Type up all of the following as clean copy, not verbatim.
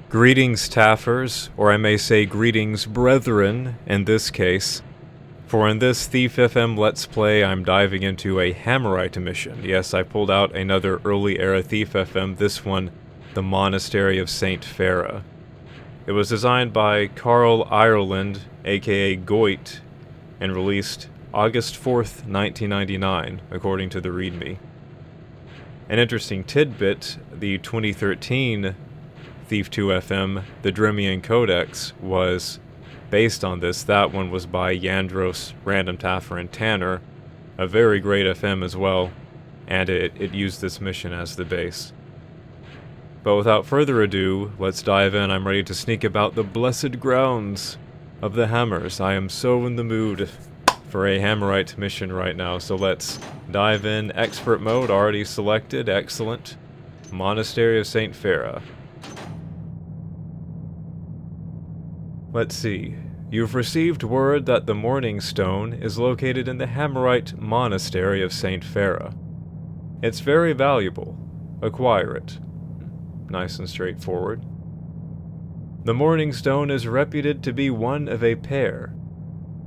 Greetings, Taffers, or I may say greetings, brethren, in this case. For in this Thief FM Let's Play, I'm diving into a Hammerite mission. Yes, I pulled out another early-era Thief FM, this one, the Monastery of St. Fera. It was designed by Carl Ireland, a.k.a. Goit, and released August 4th, 1999, according to the README. An interesting tidbit, the 2013 Thief 2 FM, the Dremian Codex, was based on this. That one was by Yandros, Random Taffer, and Tanner, a very great FM as well, and it used this mission as the base. But without further ado, let's dive in. I'm ready to sneak about the blessed grounds of the Hammers. I am so in the mood for a Hammerite mission right now, so let's dive in. Expert mode already selected, excellent. Monastery of St. Fera. Let's see. You've received word that the Morning Stone is located in the Hammerite Monastery of St. Fera. It's very valuable. Acquire it. Nice and straightforward. The Morning Stone is reputed to be one of a pair.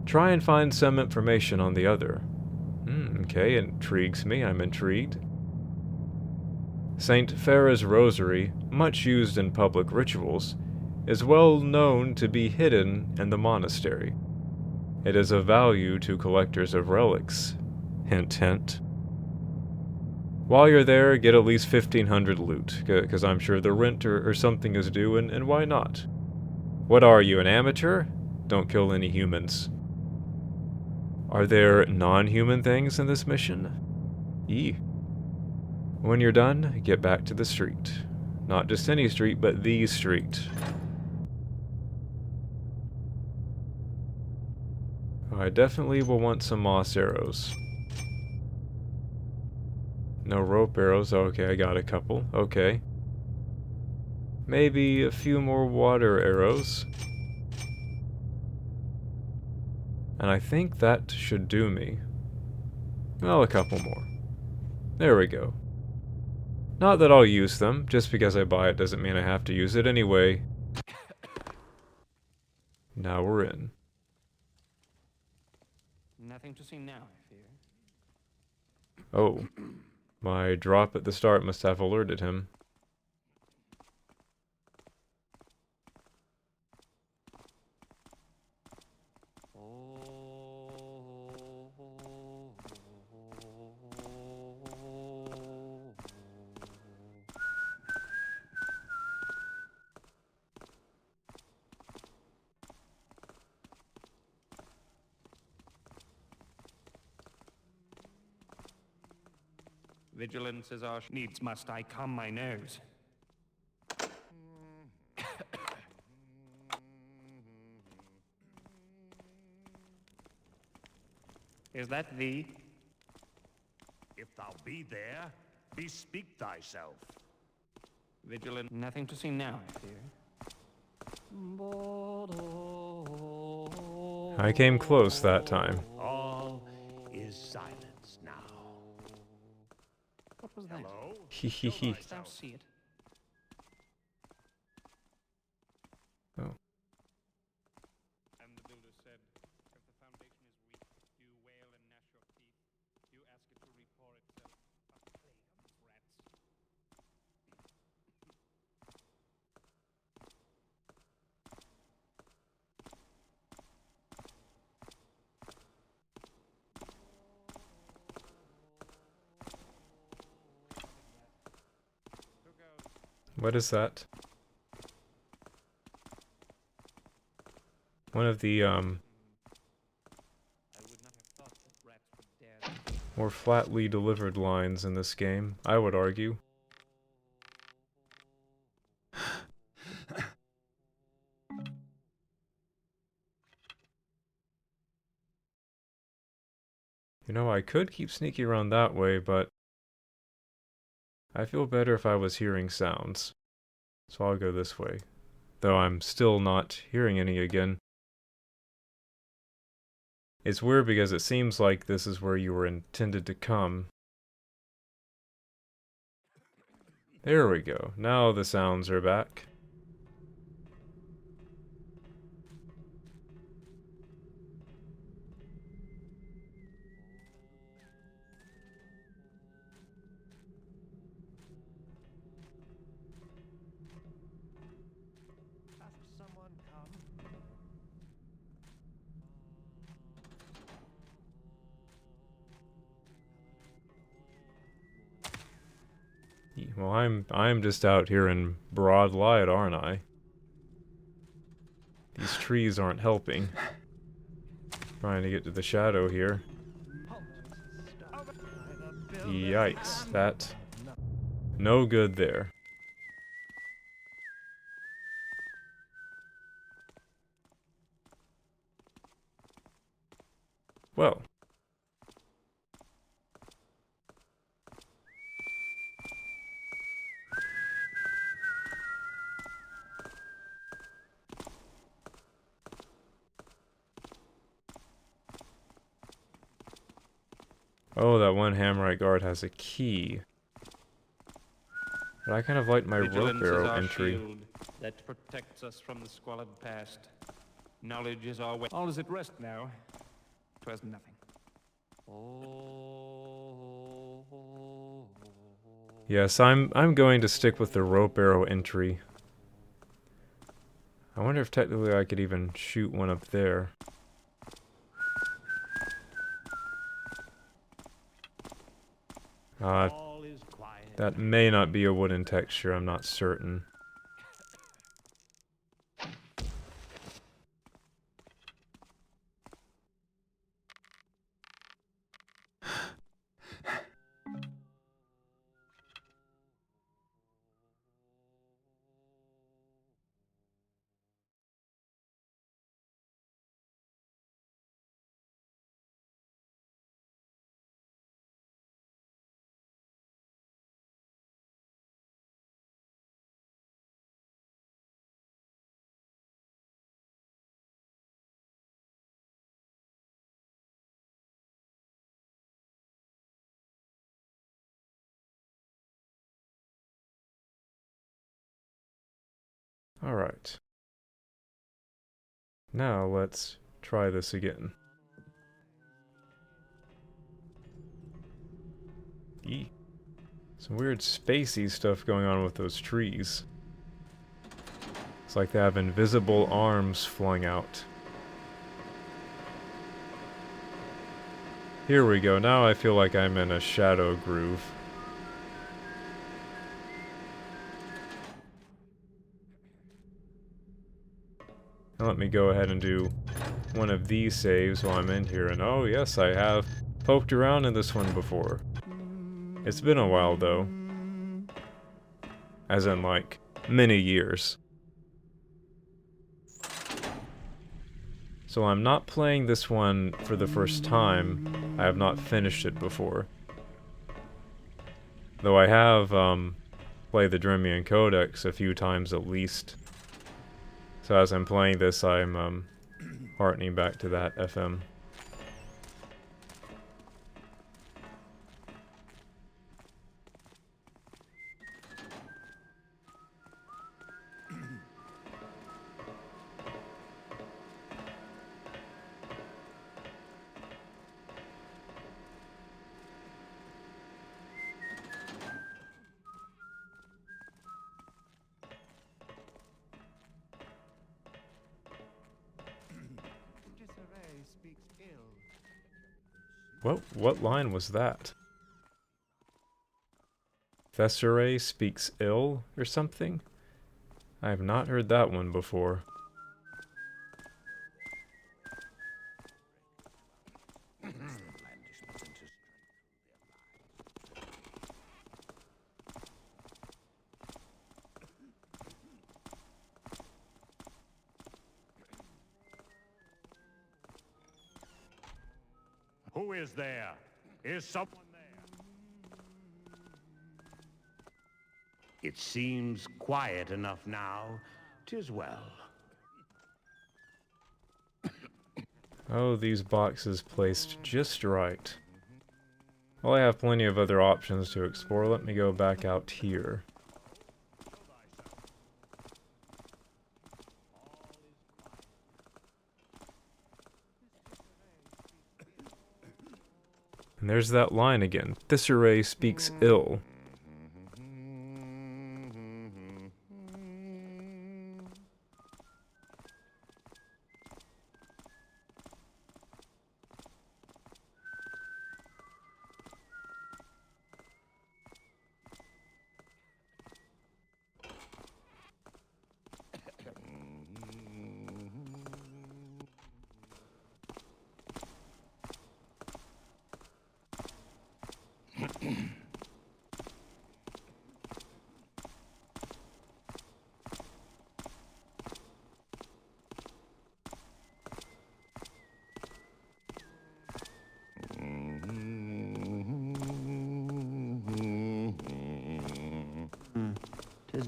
Try and find some information on the other. Okay, intrigues me. I'm intrigued. St. Fera's rosary, much used in public rituals, is well known to be hidden in the monastery. It is of value to collectors of relics. Hint, hint. While you're there, get at least 1,500 loot, because I'm sure the rent or something is due, and why not? What are you, an amateur? Don't kill any humans. Are there non-human things in this mission? When you're done, get back to the street. Not just any street, but the street. I definitely will want some moss arrows. No rope arrows. Okay, I got a couple. Okay. Maybe a few more water arrows. And I think that should do me. Well, a couple more. There we go. Not that I'll use them. Just because I buy it doesn't mean I have to use it anyway. Now we're in. Nothing to see now, I fear. Oh. My drop at the start must have alerted him. Vigilance is our needs must I calm my nose. Is that thee? If thou be there, bespeak thyself. Vigilant. Nothing to see now, I fear. I came close that time. All is silence now. What was that? Hello? Hehehe. Dost thou see it? Oh. And the builder said, if the foundation is weak, you wail and gnash your teeth. You ask it to repour itself. A plague of rats. What is that? One of the, I would not have thought that rats would dare. more flatly delivered lines in this game, I would argue. You know, I could keep sneaking around that way, but I feel better if I was hearing sounds. So I'll go this way. Though I'm still not hearing any again. It's weird because it seems like this is where you were intended to come. There we go. Now the sounds are back. Well, I'm just out here in broad light, aren't I? These trees aren't helping. Trying to get to the shadow here. Yikes, that... no good there. Well. Oh, that one Hammerite guard has a key. But I kind of like my rope Vigilance is arrow our entry. shield that protects us from the squalid past. Knowledge is our way. All is at rest now. 'Twas nothing. Yes, I'm going to stick with the rope arrow entry. I wonder if technically I could even shoot one up there. All is quiet. That may not be a wooden texture, I'm not certain. Alright. Now let's try this again. Eee. Some weird spacey stuff going on with those trees. It's like they have invisible arms flung out. Here we go, now I feel like I'm in a shadow groove. Now let me go ahead and do one of these saves while I'm in here, and oh yes, I have poked around in this one before. It's been a while though. As in like, many years. So I'm not playing this one for the first time. I have not finished it before. Though I have played the Dremian Codex a few times at least. So as I'm playing this, I'm hearkening back to that FM. What line was that? Thessere speaks ill, or something? I have not heard that one before. Who is there? Is someone there? It seems quiet enough now. 'Tis well. Oh, these boxes placed just right. Well, I have plenty of other options to explore. Let me go back out here. And there's that line again. Thessere speaks ill.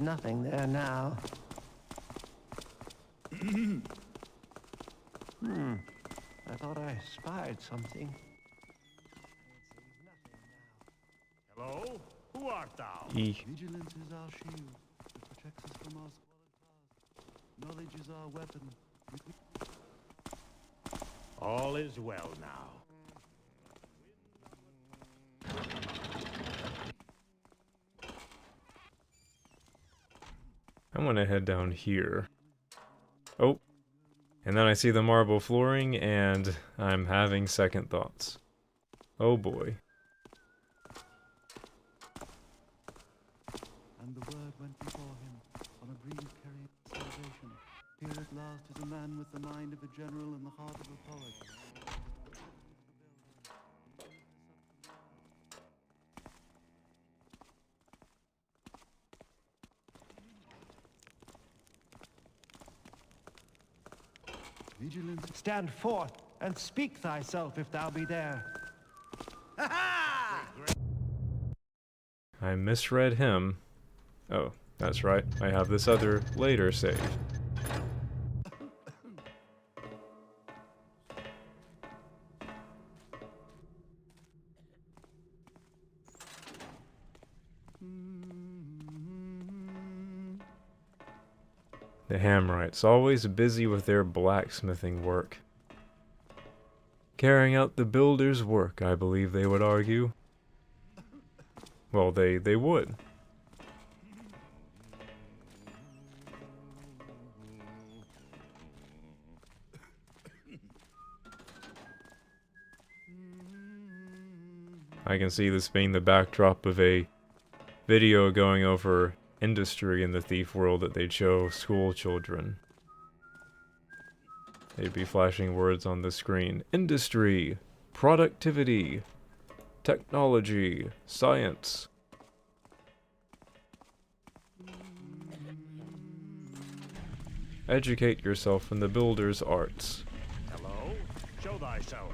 nothing there now. I thought I spied something. Hello? Who art thou? Vigilance is our shield. It protects us from our squalid past. Knowledge is our weapon. All is well now. I'm gonna head down here. Oh, and then I see the marble flooring, and I'm having second thoughts. Oh boy. And the word went before him on a breeze carrying salvation. Here at last is a man with the mind of a general and the heart of a poet. Vigilance. Stand forth and speak thyself if thou be there. I misread him. Oh, that's right. I have this other later save. The Hammerites, always busy with their blacksmithing work. Carrying out the builder's work, I believe they would argue. Well, they would. I can see this being the backdrop of a video going over industry in the thief world that they'd show school children. They'd be flashing words on the screen. Industry, productivity, technology, science. Educate yourself in the builder's arts. Hello? Show thyself.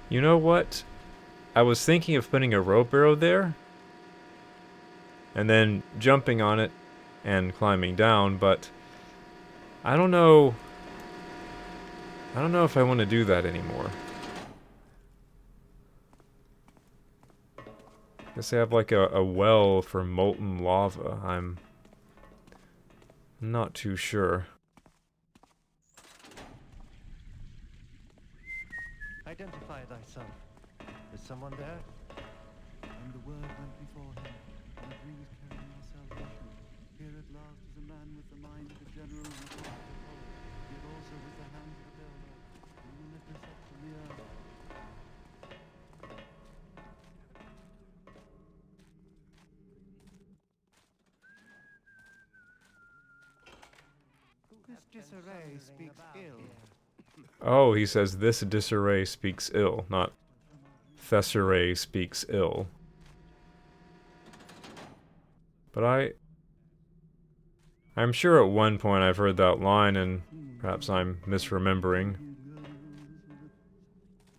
You know what? I was thinking of putting a rope arrow there, and then jumping on it and climbing down, but I don't know if I want to do that anymore. Guess they have like a well for molten lava. I'm not too sure. Identify thyself. Is someone there? And the word went before him on a breeze carrying our salvation. Here at last is a man with the mind of a general and the heart of a poet, yet also with the hands of a builder. Who will lift us up from the earth? This disarray speaks ill. Oh, he says this disarray speaks ill, not Thessaray speaks ill. But I'm sure at one point I've heard that line, and perhaps I'm misremembering.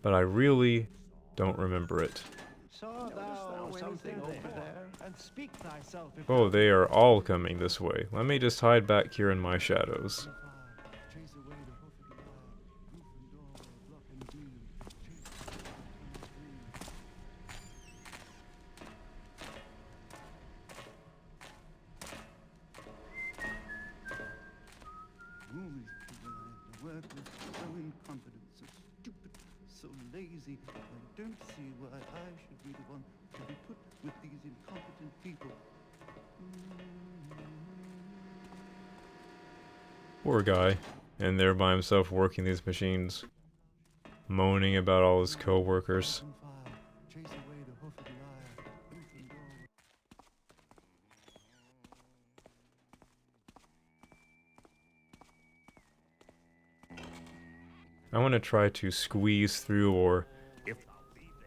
But I really don't remember it. Saw thou something over there, and speak thyself if Oh, they are all coming this way. Let me just hide back here in my shadows. Chase away the hoofed liar, roof and doorway, block and beam. Chase the from our dream. Whom is people I have to work with, so inconfident, so stupid, so lazy. I don't see why I should be the one to be put with these incompetent people. Poor guy, in there by himself working these machines, moaning about all his co-workers. Chase away the hoofed liar, roof and doorway. I want to try to squeeze through or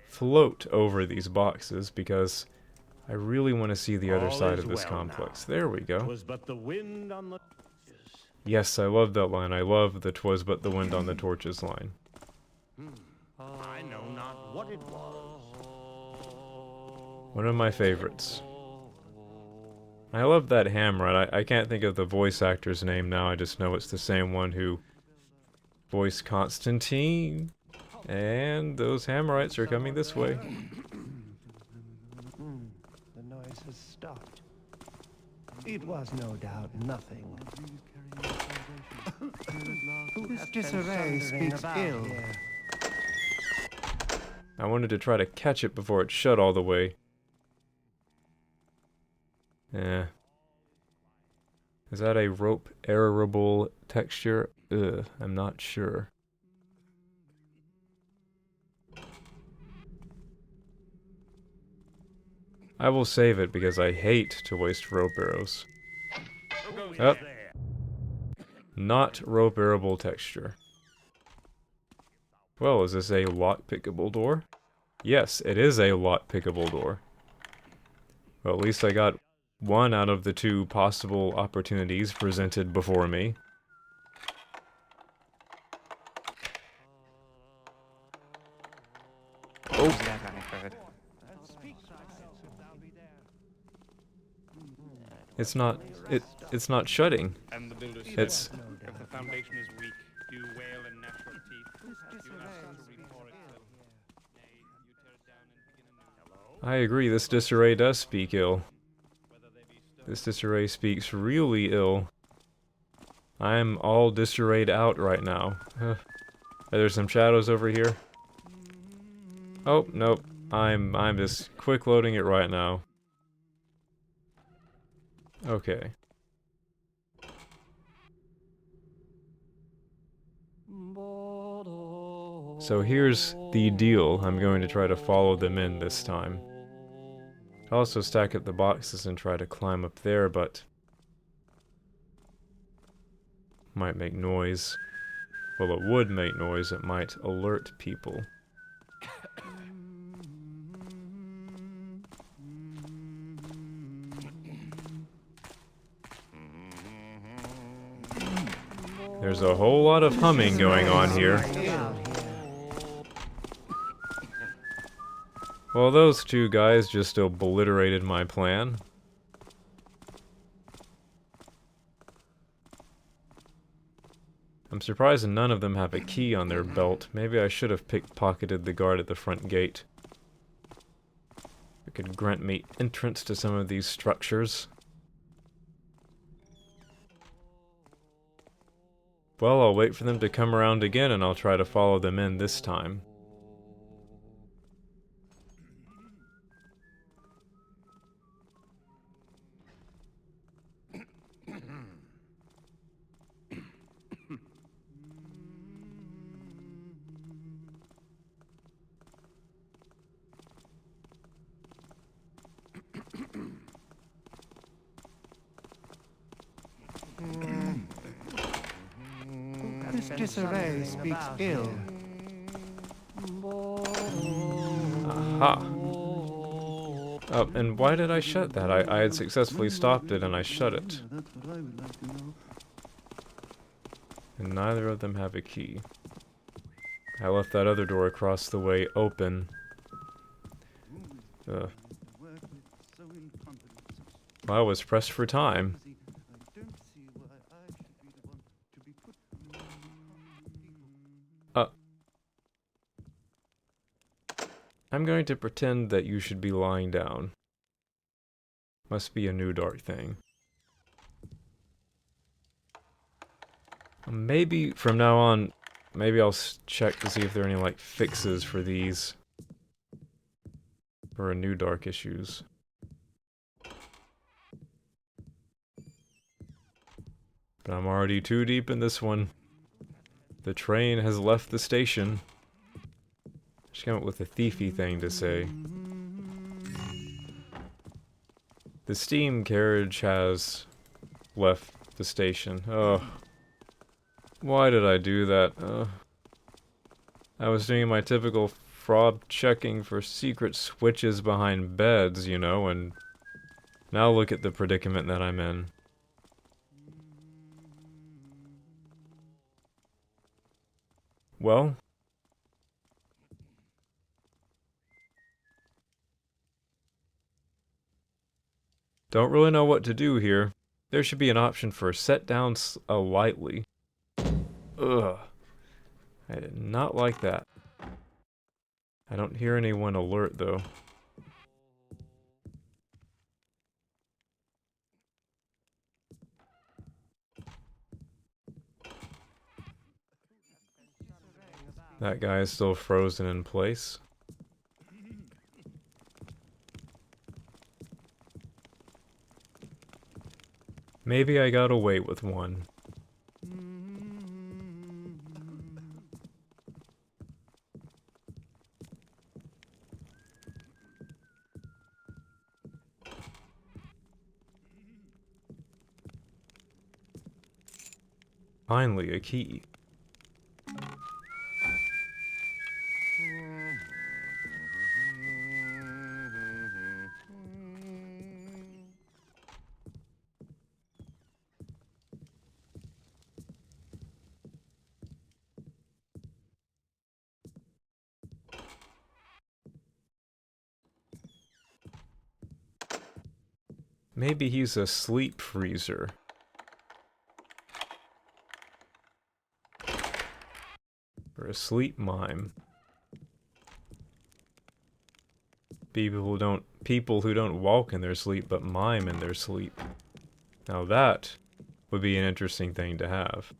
float over these boxes because I really want to see the other All side is of this well complex. now. There we go. 'Twas but the wind on the Yes, I love that line. I love the "'twas but the wind on the torches" line. I know not what it was. One of my favorites. I love that Hammerite. I can't think of the voice actor's name now. I just know it's the same one who voiced Constantine. And those Hammerites are coming this way. The noise has stopped. It was no doubt nothing. This disarray speaks ill. I wanted to try to catch it before it shut all the way. Eh. Is that a rope arable texture? Ugh, I'm not sure. I will save it because I hate to waste rope arrows. Oh. Not rope arable texture. Well, is this a lock-pickable door? Yes, it is a lock-pickable door. Well, at least I got one out of the two possible opportunities presented before me. Oh! That I heard. It's not... It's not shutting. And the builder said, It's... if the foundation is weak, do wail in natural teeth. You ask it to restore itself. Nay, you tear it down and begin anew. I agree, this disarray does speak ill. This disarray speaks really ill. I'm all disarrayed out right now. Are there some shadows over here? Oh, nope. I'm just quick loading it right now. Okay. So here's the deal. I'm going to try to follow them in this time. I'll also stack up the boxes and try to climb up there, but might make noise. Well, it would make noise. It might alert people. There's a whole lot of humming going on here. Well, those two guys just obliterated my plan. I'm surprised none of them have a key on their belt. Maybe I should have pickpocketed the guard at the front gate. It could grant me entrance to some of these structures. Well, I'll wait for them to come around again and I'll try to follow them in this time. This disarray speaks ill. Aha! Oh, and why did I shut that? I had successfully stopped it and I shut it. That's what I would like to know. And neither of them have a key. I left that other door across the way open. Ugh. Work with so incompetent. Well, I was pressed for time. I don't see why I should be the one to be put through people. I'm going to pretend that you should be lying down. Must be a new dark thing. Maybe from now on, maybe I'll check to see if there are any like fixes for these. For new dark issues. But I'm already too deep in this one. The train has left the station. Just came up with a thiefy thing to say. The steam carriage has left the station. Oh. Why did I do that? I was doing my typical fraud checking for secret switches behind beds, you know, and now look at the predicament that I'm in. Well, don't really know what to do here. There should be an option for set down lightly. Ugh. I did not like that. I don't hear anyone alert, though. That guy is still frozen in place. Maybe I got away with one. Finally, a key. Maybe he's a sleep freezer. Or a sleep mime. People who don't walk in their sleep but mime in their sleep. Now that would be an interesting thing to have.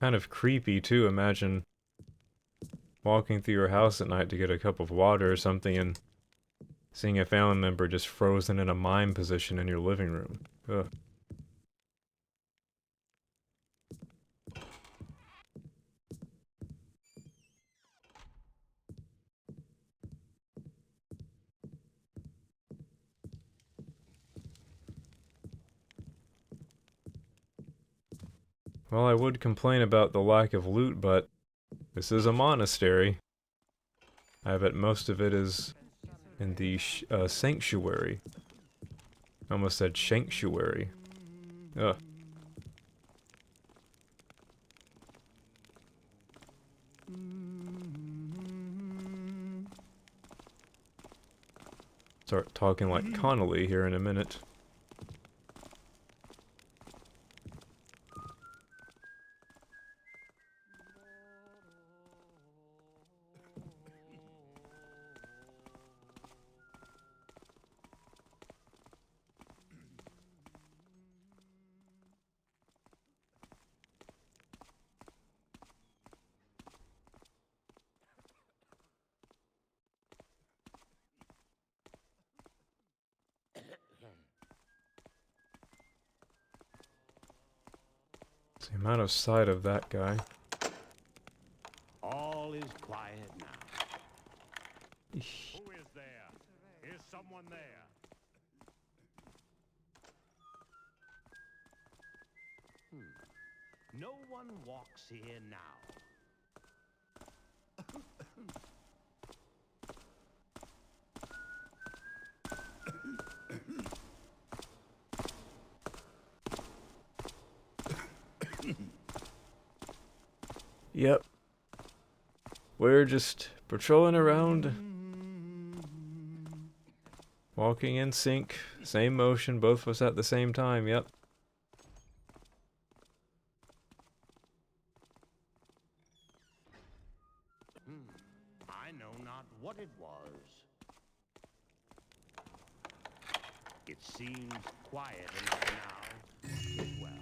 Kind of creepy too, imagine walking through your house at night to get a cup of water or something and seeing a family member just frozen in a mime position in your living room. Ugh. Well, I would complain about the lack of loot, but this is a monastery. I bet most of it is in the sanctuary. I almost said shanktuary. Ugh. Start talking like Connolly here in a minute. The amount of sight of that guy. All is quiet now. Who is there? Is someone there? No one walks here now. Yep. We're just patrolling around. Walking in sync. Same motion, both of us at the same time, yep. I know not what it was. It seems quiet enough now. Well.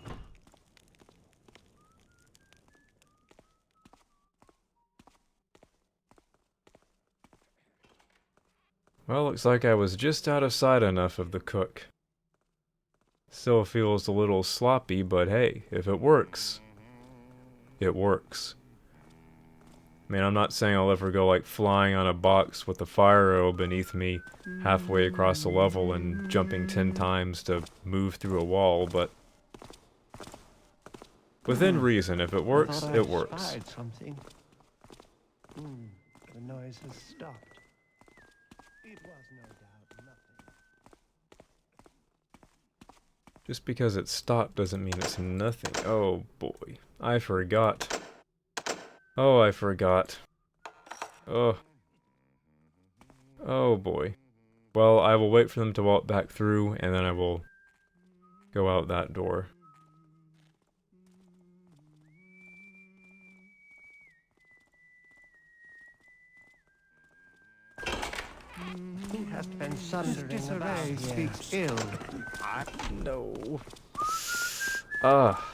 Well, looks like I was just out of sight enough of the cook. Still feels a little sloppy, but hey, if it works, it works. I mean, I'm not saying I'll ever go like flying on a box with a fire arrow beneath me halfway across the level and jumping 10 times to move through a wall, but within reason, if it works, I thought it I works. spied something. The noise has stopped. It was no doubt nothing. Just because it stopped doesn't mean it's nothing. Oh boy, I forgot. Oh, I forgot. Oh. Oh boy. Well, I will wait for them to walk back through, and then I will go out that door. Who hast been sundering about here? Speaks ill. No. Ah.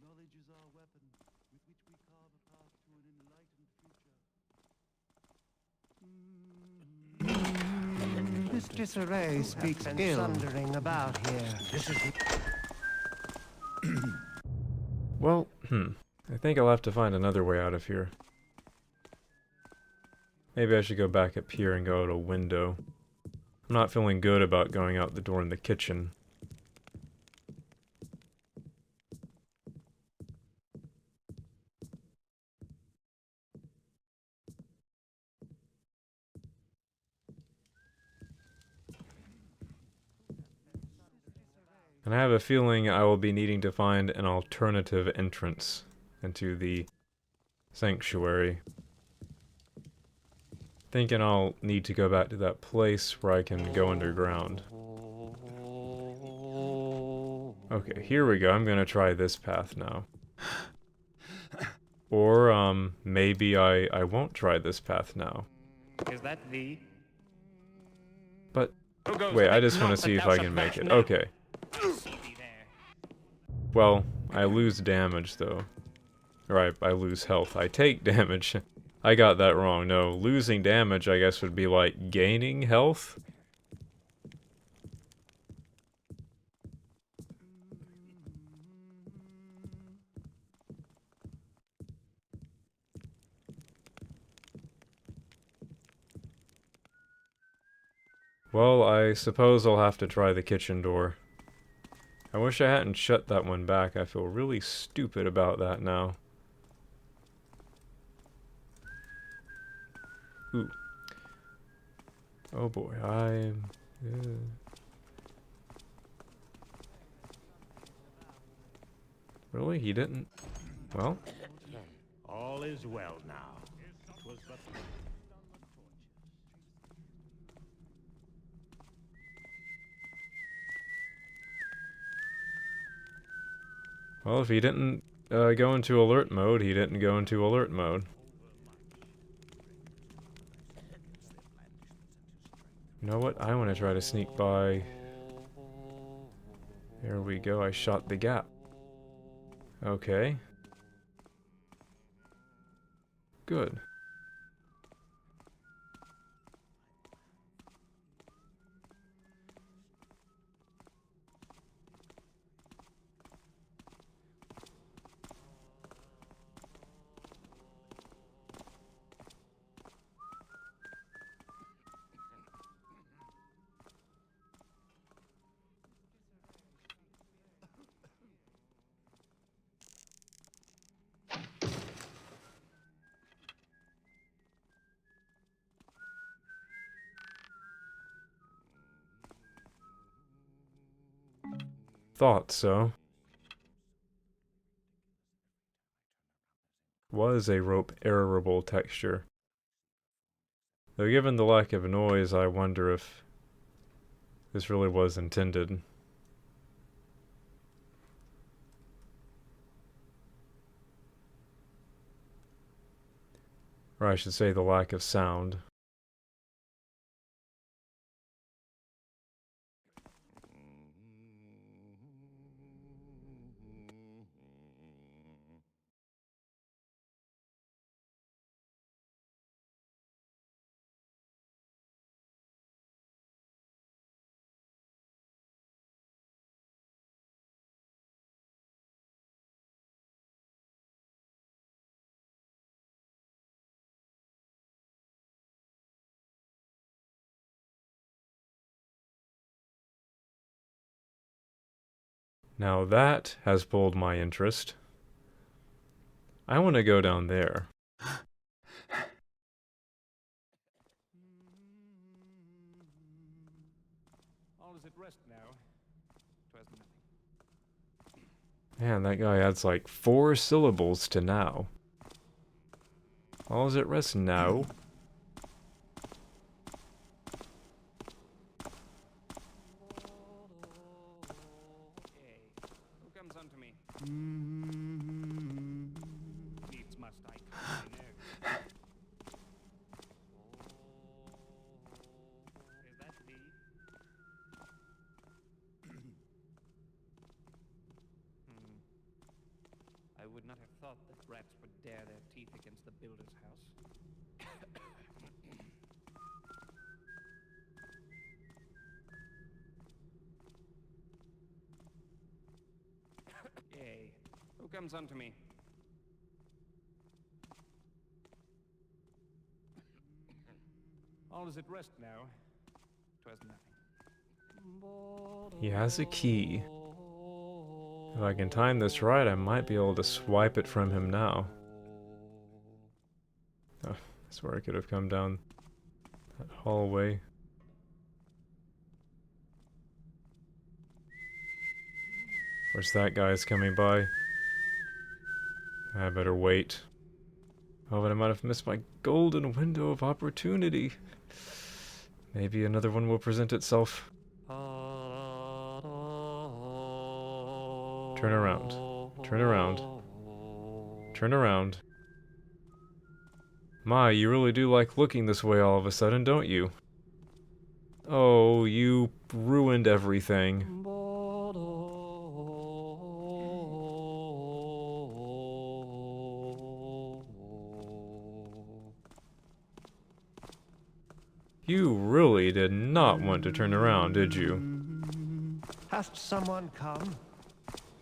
Knowledge is our weapon, with which we carve a path to an enlightened future. This disarray speaks ill. Sundering about here. This is Well, I think I'll have to find another way out of here. Maybe I should go back up here and go out a window. I'm not feeling good about going out the door in the kitchen. And I have a feeling I will be needing to find an alternative entrance into the sanctuary. Thinking I'll need to go back to that place where I can go underground. Okay, here we go. I'm gonna try this path now. Or, maybe I won't try this path now. Is that thee? But, Who goes wait, to I make just want naught to see that if thou I shalt can make bash it. now? Okay. I see thee there. Well, I lose damage, though. Or I lose health. I take damage. I got that wrong. No, losing damage, I guess, would be like gaining health? Well, I suppose I'll have to try the kitchen door. I wish I hadn't shut that one back. I feel really stupid about that now. Ooh. Oh boy, I'm... Really? He didn't? Well, All is well now. 'Twas but well, if he didn't go into alert mode, he didn't go into alert mode. You know what? I want to try to sneak by. There we go, I shot the gap. Okay. Good. Thought so. Was a rope errorable texture. Though given the lack of noise, I wonder if this really was intended. Or I should say the lack of sound. Now that has pulled my interest. I want to go down there. All is at rest now. 'Twas nothing. Man, that guy adds like 4 syllables to now. All is at rest now. Yea, who comes unto me? Needs must I come, I know. Is that thee? I would not have thought that rats would dare their teeth against the builder's house. Yea, who comes unto me? All is at rest now. 'Twas nothing. He has a key. If I can time this right, I might be able to swipe it from him now. Oh, I swear I could have come down that hallway. Where's that guy's coming by? I better wait. Oh, but I might have missed my golden window of opportunity. Maybe another one will present itself. Turn around. Turn around. Turn around. My, you really do like looking this way all of a sudden, don't you? Oh, you ruined everything. You really did not want to turn around, did you? Hast someone come?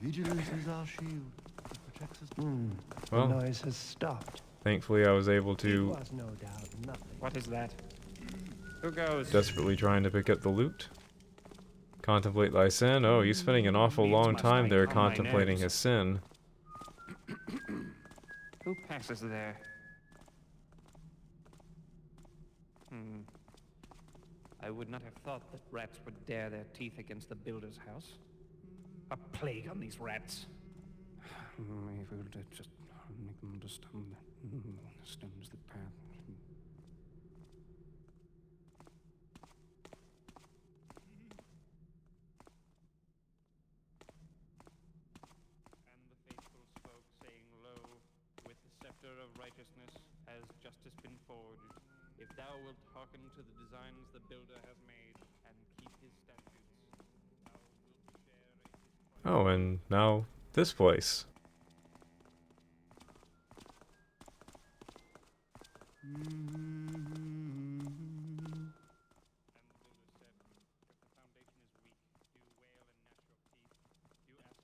Vigilance is our shield. It protects us. The Well, noise has stopped. thankfully I was able It to, was no doubt nothing. What is that? Who goes? desperately trying to pick up the loot. Contemplate thy sin? Oh, he's spending an awful Needs long must time I there calm my contemplating nerves. his sin. Who passes there? I would not have thought that rats would dare their teeth against the builder's house. A plague on these rats. If we will just make them understand that stones the path. And the faithful spoke, saying, Lo, with the scepter of righteousness has justice been forged. If thou wilt hearken to the designs the builder has made, and keep his statutes, thou wilt share in his triumph. Oh, and now this place. And the builder said, If the foundation is weak, do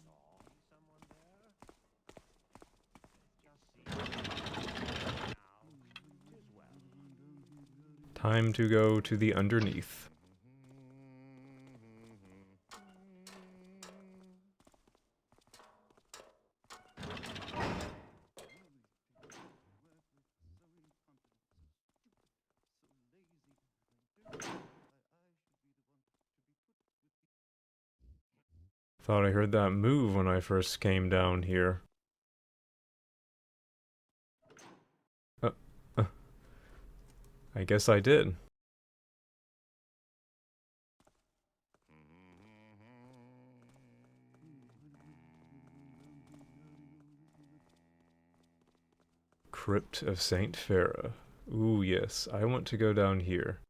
wail and gnash your teeth. Do ask it to re-pour itself. Time to go to the underneath. Thought I heard that move when I first came down here. I guess I did. Crypt of St. Fera. Ooh, yes, I want to go down here.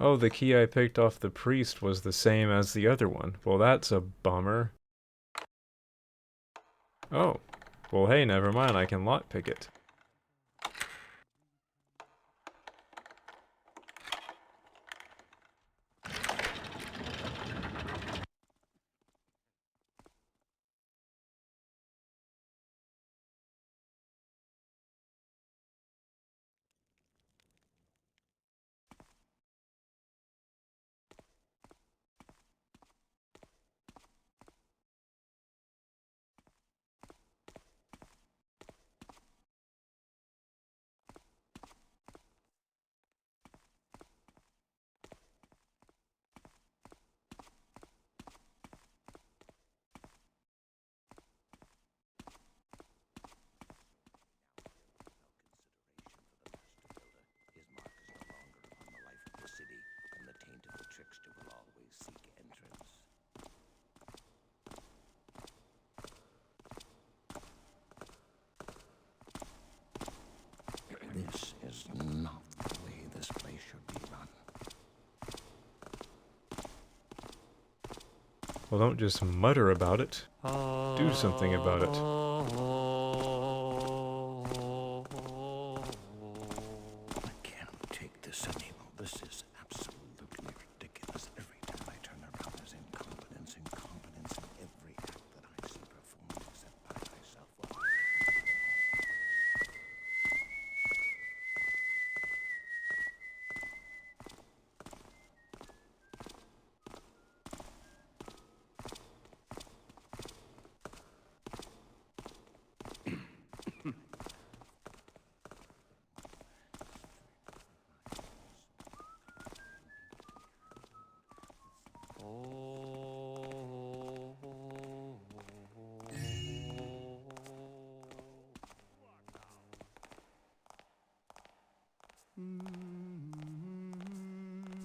Oh, the key I picked off the priest was the same as the other one. Well, that's a bummer. Oh. Well, hey, never mind, I can lockpick it. Well, don't just mutter about it. Do something about it. I can't take this anymore. This is absolutely ridiculous. Every time I turn around, there's incompetence in every act that I see performed except by myself.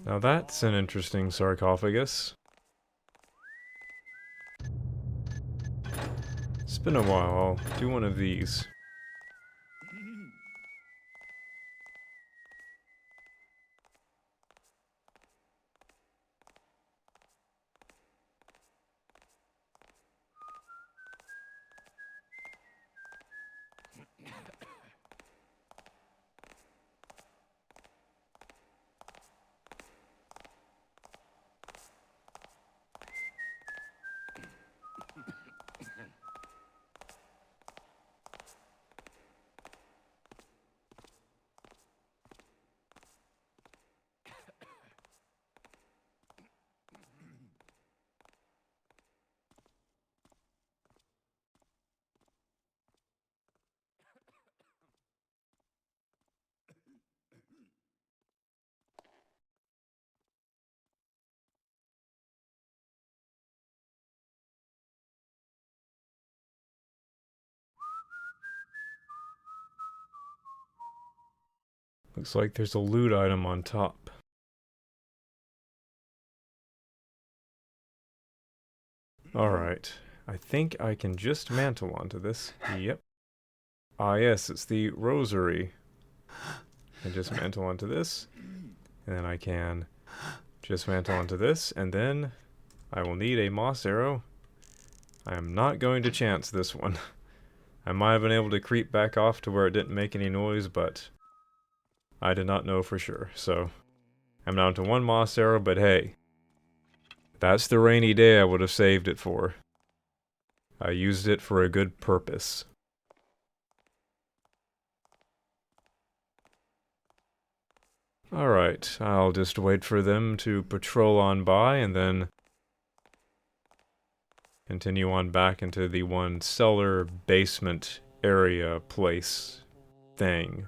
Now that's an interesting sarcophagus. It's been a while. I'll do one of these. Looks like there's a loot item on top. Alright. I think I can just mantle onto this. Yep. Ah yes, it's the rosary. I just mantle onto this. And then I can just mantle onto this. And then I will need a moss arrow. I am not going to chance this one. I might have been able to creep back off to where it didn't make any noise, but I did not know for sure. So I'm down to one moss arrow, but hey, that's the rainy day I would have saved it for. I used it for a good purpose. Alright, I'll just wait for them to patrol on by and then continue on back into the one cellar basement area place thing.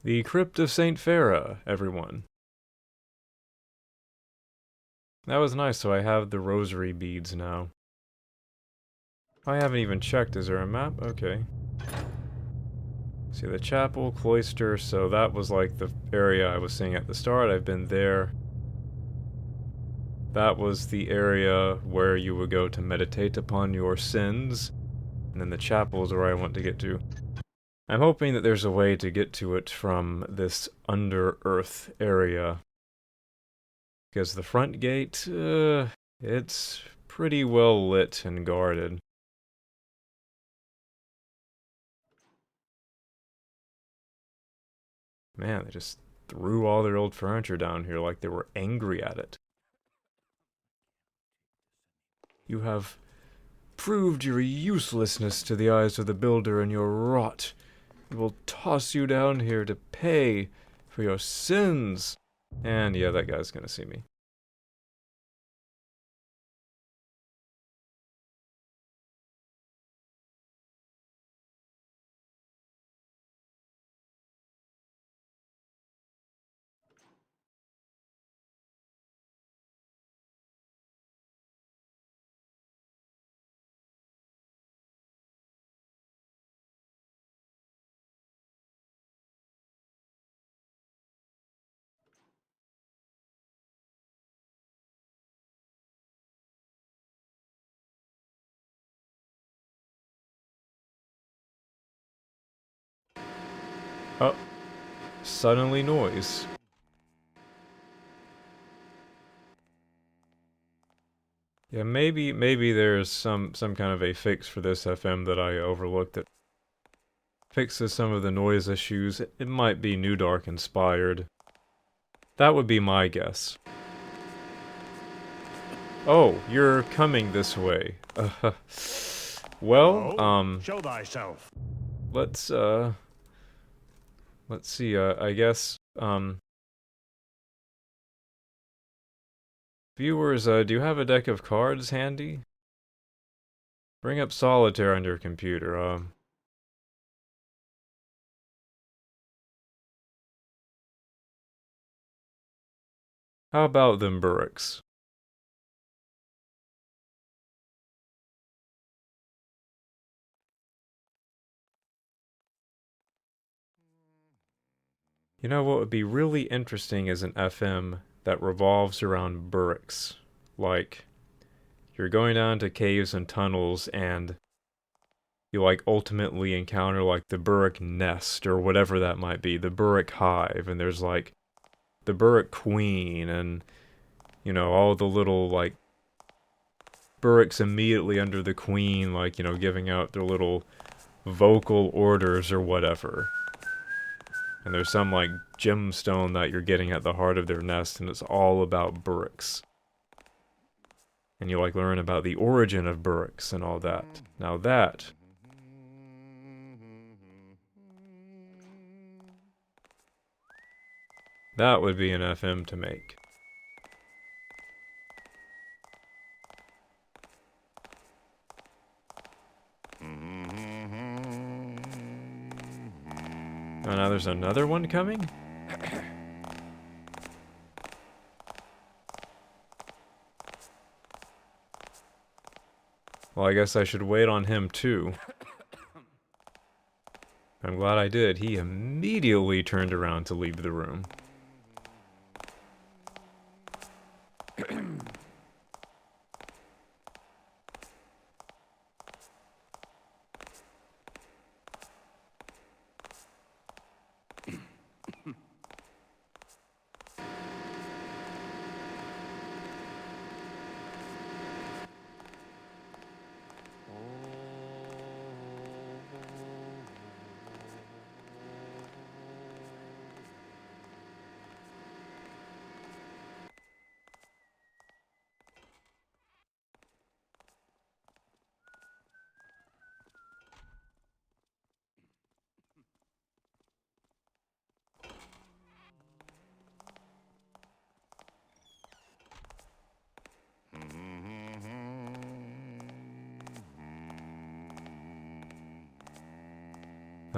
The Crypt of St. Fera, everyone. That was nice, so I have the rosary beads now. I haven't even checked, is there a map? Okay. See the chapel, cloister, so that was like the area I was seeing at the start. I've been there. That was the area where you would go to meditate upon your sins. And then the chapel is where I want to get to. I'm hoping that there's a way to get to it from this under-earth area. Because the front gate, it's pretty well lit and guarded. Man, they just threw all their old furniture down here like they were angry at it. You have proved your uselessness to the eyes of the builder and your rot. We will toss you down here to pay for your sins. And yeah, that guy's gonna see me. Oh, suddenly noise. Yeah, maybe there's some kind of a fix for this FM that I overlooked that fixes some of the noise issues. It might be New Dark inspired. That would be my guess. Oh, you're coming this way. Well, show thyself. let's see, I guess, viewers, do you have a deck of cards handy? Bring up Solitaire on your computer, how about them Burricks? You know what would be really interesting is an FM that revolves around Burricks. Like, you're going down to caves and tunnels and you like ultimately encounter like the Burrick nest or whatever that might be, the Burrick hive, and there's like the Burrick queen and you know all the little like Burricks immediately under the queen, like, you know, giving out their little vocal orders or whatever. And there's some like gemstone that you're getting at the heart of their nest, and it's all about Burricks. And you like learn about the origin of Burricks and all that. Now that would be an FM to make. Oh, now there's another one coming? Well, I guess I should wait on him too. I'm glad I did. He immediately turned around to leave the room.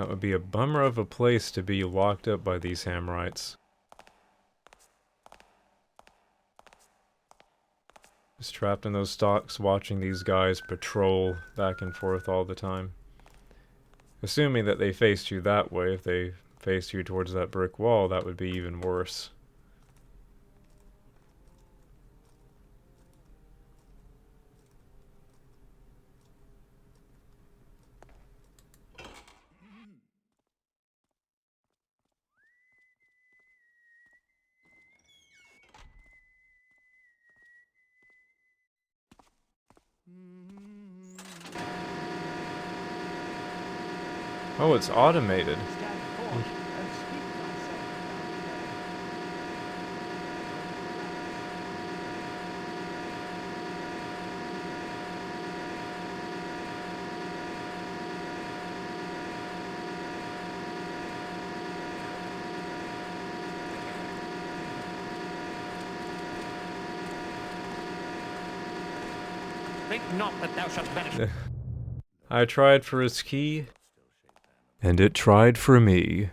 That would be a bummer of a place to be locked up by these Hammerites. Just trapped in those stocks, watching these guys patrol back and forth all the time. Assuming that they faced you that way, if they faced you towards that brick wall, that would be even worse. Oh, it's automated. Stand forth and speak thyself Think not that thou shalt vanish. I tried for his key, and it tried for me.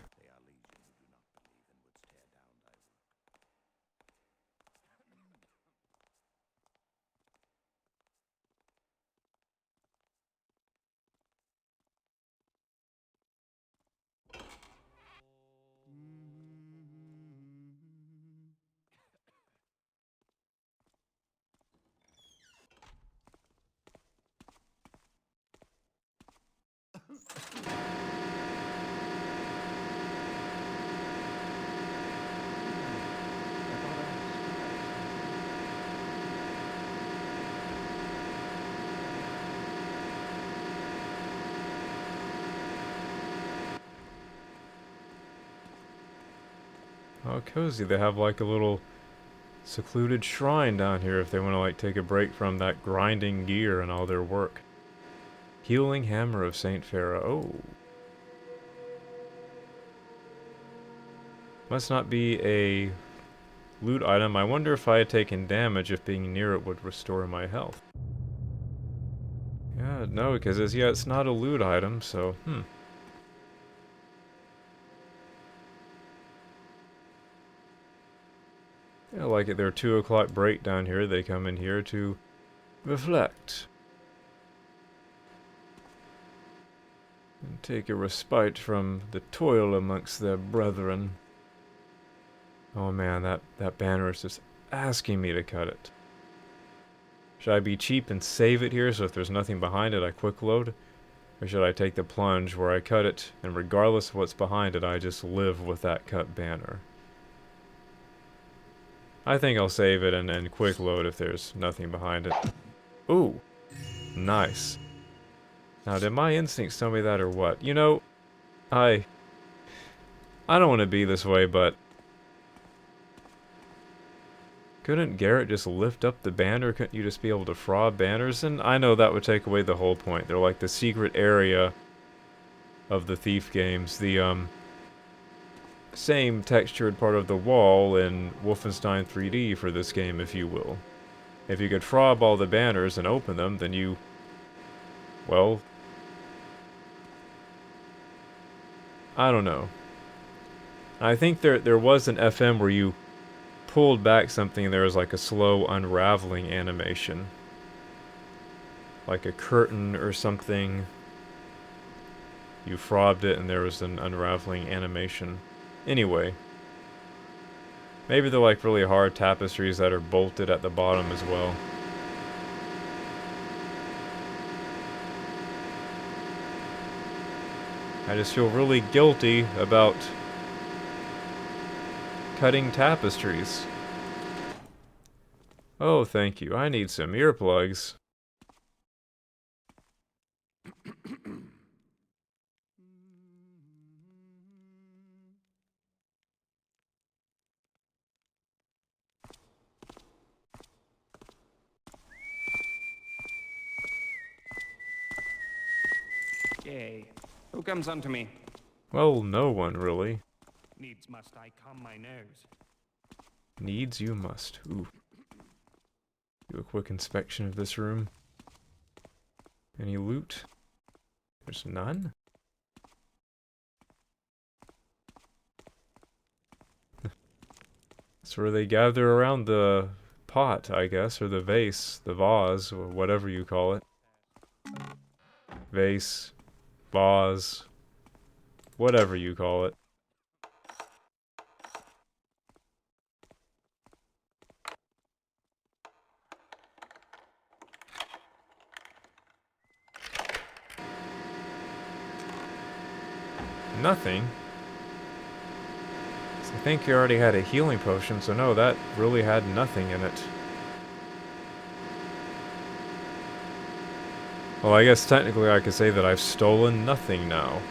Oh, cozy. They have like a little secluded shrine down here if they want to like take a break from that grinding gear and all their work. Healing Hammer of St. Fera. Oh. Must not be a loot item. I wonder if I had taken damage, if being near it would restore my health. Yeah, no, because it's not a loot item, so, Yeah, like at their 2 o'clock break down here, they come in here to reflect. And take a respite from the toil amongst their brethren. Oh man, that banner is just asking me to cut it. Should I be cheap and save it here so if there's nothing behind it I quick load? Or should I take the plunge where I cut it and regardless of what's behind it I just live with that cut banner? I think I'll save it and quick load if there's nothing behind it. Ooh, nice. Now did my instincts tell me that or what? You know, I don't want to be this way, but couldn't Garrett just lift up the banner? Couldn't you just be able to fraud banners? And I know that would take away the whole point. They're like the secret area of the Thief games. The, same textured part of the wall in Wolfenstein 3D for this game, if you will. If you could fraud all the banners and open them, then you... well... I don't know. I think there was an FM where you pulled back something and there was like a slow unraveling animation. Like a curtain or something. You frauded it and there was an unraveling animation. Anyway. Maybe they're like really hard tapestries that are bolted at the bottom as well. I just feel really guilty about cutting tapestries. Oh, thank you. I need some earplugs. Yea. Who comes unto me? Well, no one really. Needs must I comb my nose. Needs you must. Ooh. Do a quick inspection of this room. Any loot? There's none? It's where they gather around the pot, I guess, or the vase, the vase, or whatever you call it. Vase, vase, whatever you call it. Nothing. I think you already had a healing potion, so no, that really had nothing in it. Well, I guess technically I could say that I've stolen nothing now.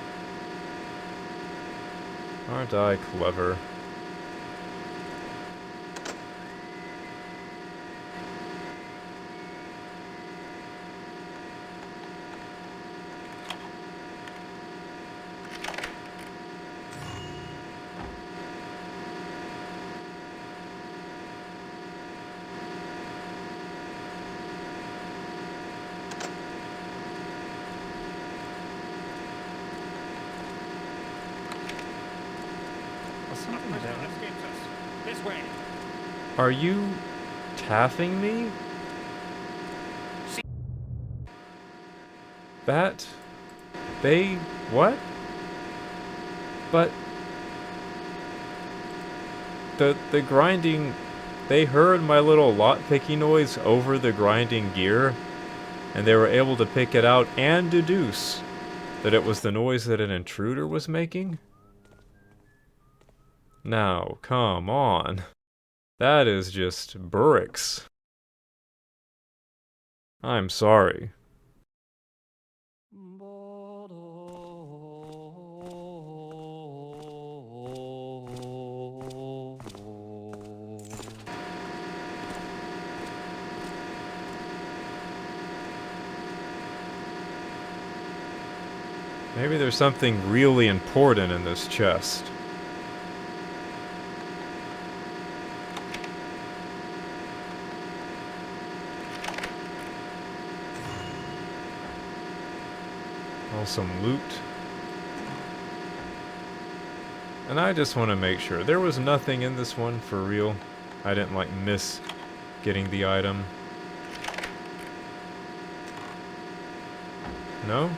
Aren't I clever? Something escapes us. This way. Are you taffing me? That? They... what? But... The grinding... They heard my little lock-picking noise over the grinding gear, and they were able to pick it out and deduce that it was the noise that an intruder was making? Now, come on. That is just bricks. I'm sorry. Maybe there's something really important in this chest. Oh, some loot. And I just want to make sure. There was nothing in this one for real. I didn't like miss getting the item. No?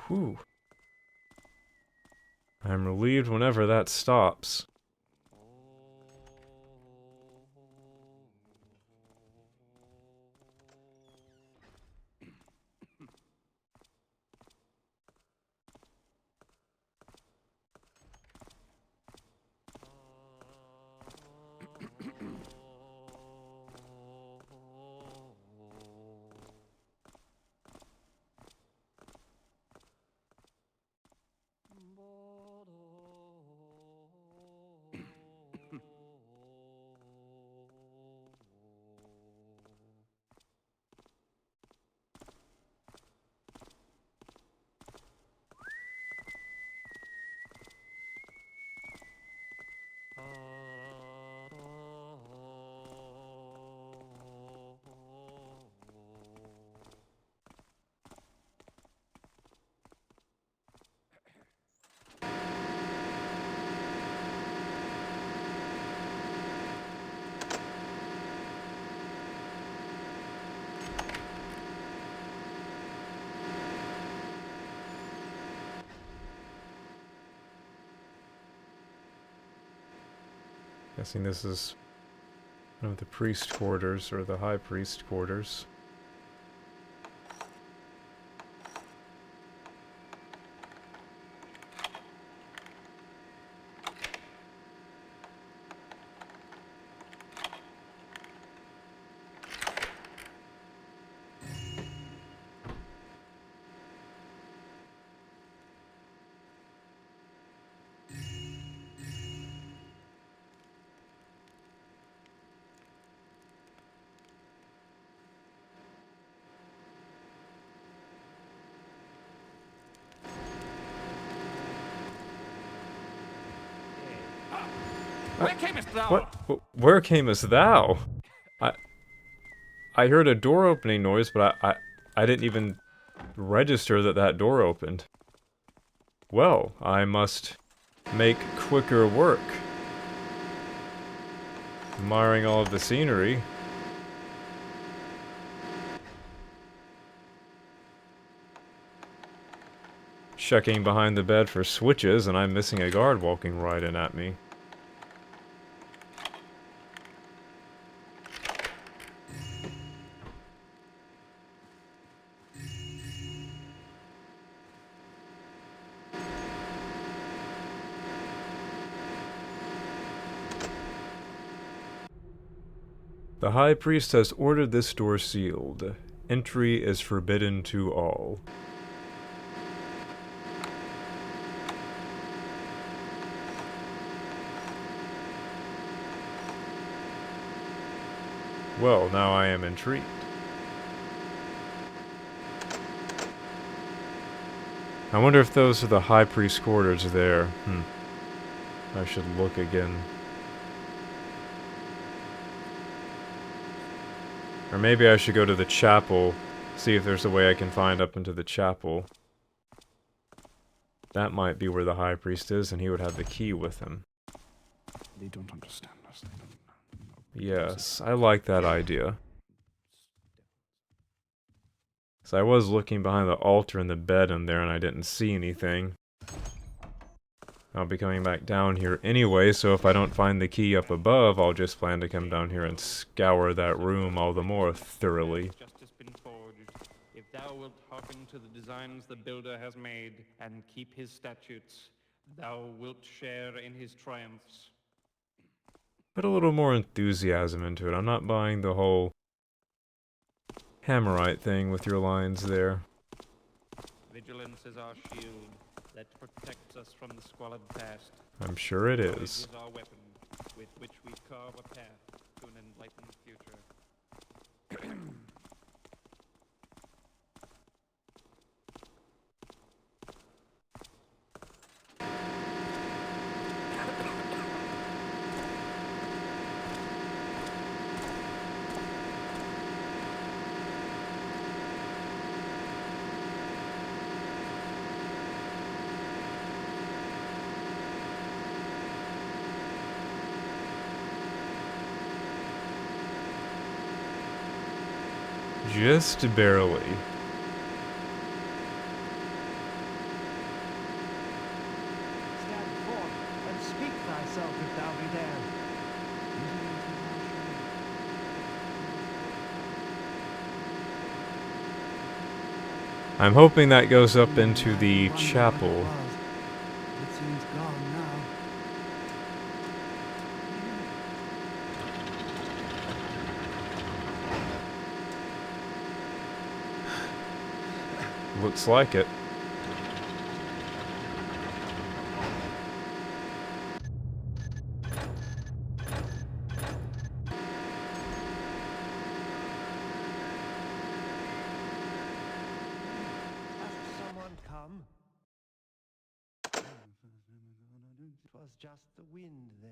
Whew. I'm relieved whenever that stops. Guessing this is one of the priest quarters, or the high priest quarters. Where camest thou? What? Where camest thou? I heard a door opening noise, but I didn't even register that that door opened. Well, I must make quicker work. Admiring all of the scenery. Checking behind the bed for switches, and I'm missing a guard walking right in at me. The High Priest has ordered this door sealed. Entry is forbidden to all. Well, now I am intrigued. I wonder if those are the High Priest's quarters there. I should look again. Or maybe I should go to the chapel, see if there's a way I can find up into the chapel. That might be where the High Priest is, and he would have the key with him. They don't understand us. They don't know. Yes, I like that idea. So I was looking behind the altar in the bed in there and I didn't see anything. I'll be coming back down here anyway, so if I don't find the key up above, I'll just plan to come down here and scour that room all the more thoroughly. Justice been forged. If thou wilt hearken to the designs the builder has made and keep his statutes, thou wilt share in his triumphs. Put a little more enthusiasm into it. I'm not buying the whole Hammerite thing with your lines there. Vigilance is our shield that protects us from the squalid past. I'm sure it Knowledge is. our weapon with which we carve a path to an enlightened future. Just barely. Stand forth and speak thyself if thou be there. I'm hoping that goes up into the Wonder what it chapel. was. It seems gone now. Looks like it. Has someone come? It was just the wind then.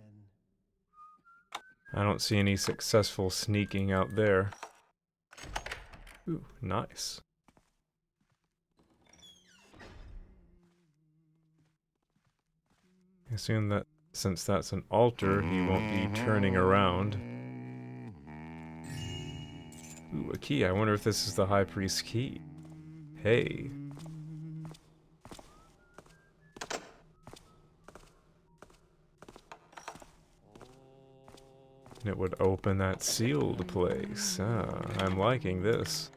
I don't see any successful sneaking out there. Ooh, nice. I assume that since that's an altar, he won't be turning around. Ooh, a key. I wonder if this is the High Priest's key. Hey. And it would open that sealed place. Ah, I'm liking this.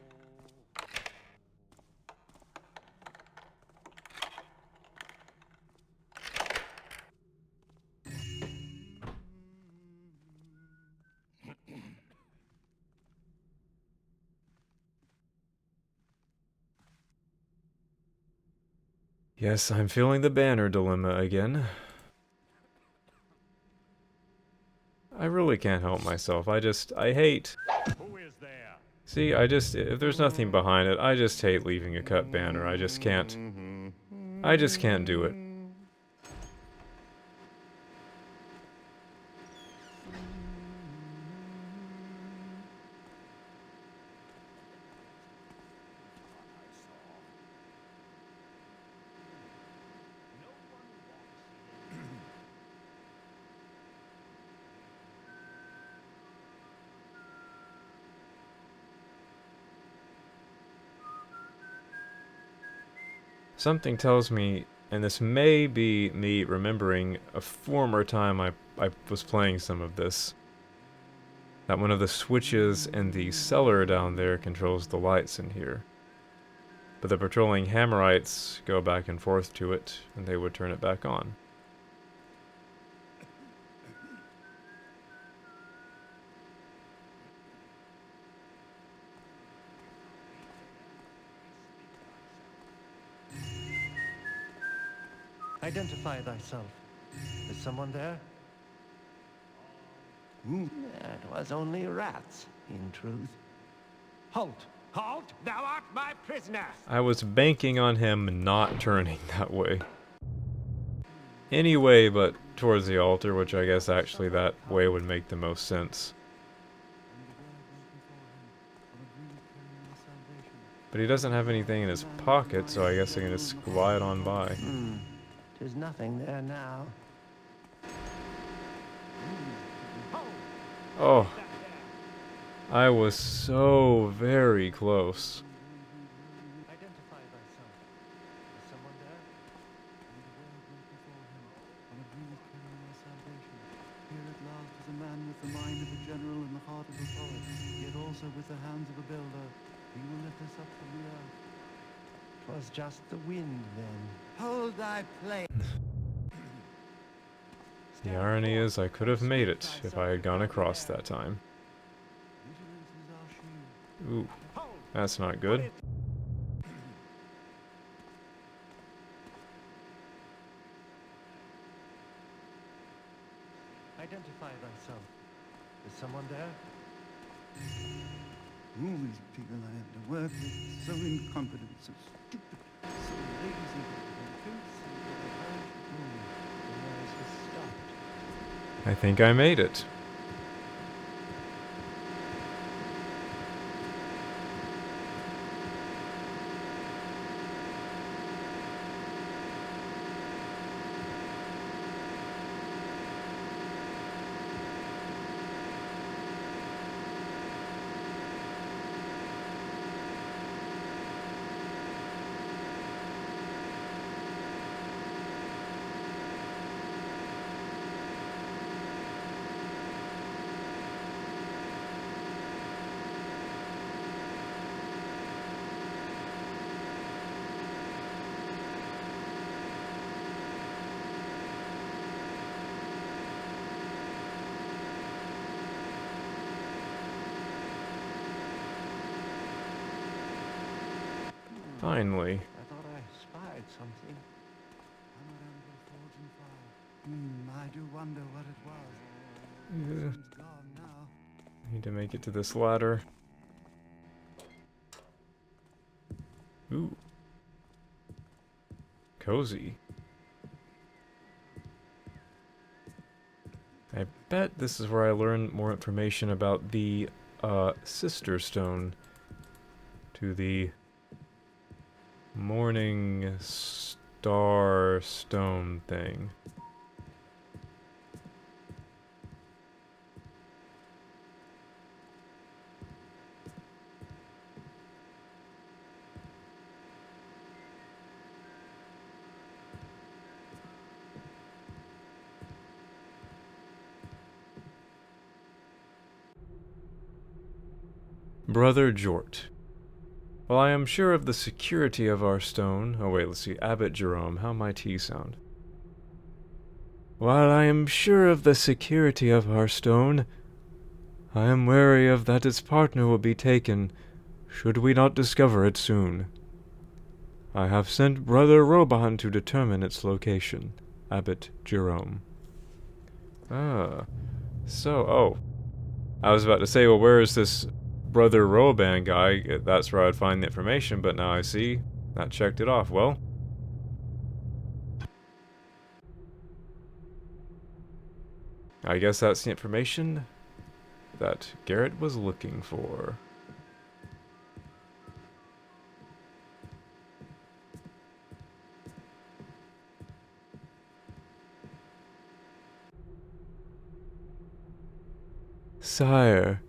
Yes, I'm feeling the banner dilemma again. I really can't help myself. I hate... Who is there? See, if there's nothing behind it, I just hate leaving a cut banner. I just can't do it. Something tells me, and this may be me remembering a former time I was playing some of this, that one of the switches in the cellar down there controls the lights in here. But the patrolling Hammerites go back and forth to it, and they would turn it back on. Identify thyself. Is someone there? It was only rats, in truth. Halt! Halt! Thou art my prisoner! I was banking on him not turning that way. Anyway, but towards the altar, which I guess actually that way would make the most sense. But he doesn't have anything in his pocket, so I guess I can just glide on by. There's nothing there now. Oh, I was so very close. Identify thyself. Is someone there? And the word went before him, and a breeze carrying our salvation. Here at last is a man with the mind of a general and the heart of a poet, yet also with the hands of a builder. He will lift us up from the earth. 'Twas just the wind, then. Hold thy place. The irony is I could have made it if I had gone across that time. Vigilance is our shield. Ooh, that's not good. Identify thyself. Is someone there? All these people I have to work with, so incompetent, so stupid, so lazy. I don't see that I heard you move. The noise has stopped. I think I made it. Finally. I thought I spied something. Hammerite forge and fire. I do wonder what it was. Yeah. It's gone now. Need to make it to this ladder. Ooh. Cozy. I bet this is where I learned more information about the sister stone to the morning star stone thing. Brother Jort. While I am sure of the security of our stone... Oh wait, let's see. Abbot Jerome. How might he sound? While I am sure of the security of our stone, I am wary of that its partner will be taken, should we not discover it soon. I have sent Brother Roban to determine its location. Abbot Jerome. Ah. Oh. I was about to say, well, where is this Brother Roban guy? That's where I'd find the information, but now I see that checked it off. Well, I guess that's the information that Garrett was looking for. Sire,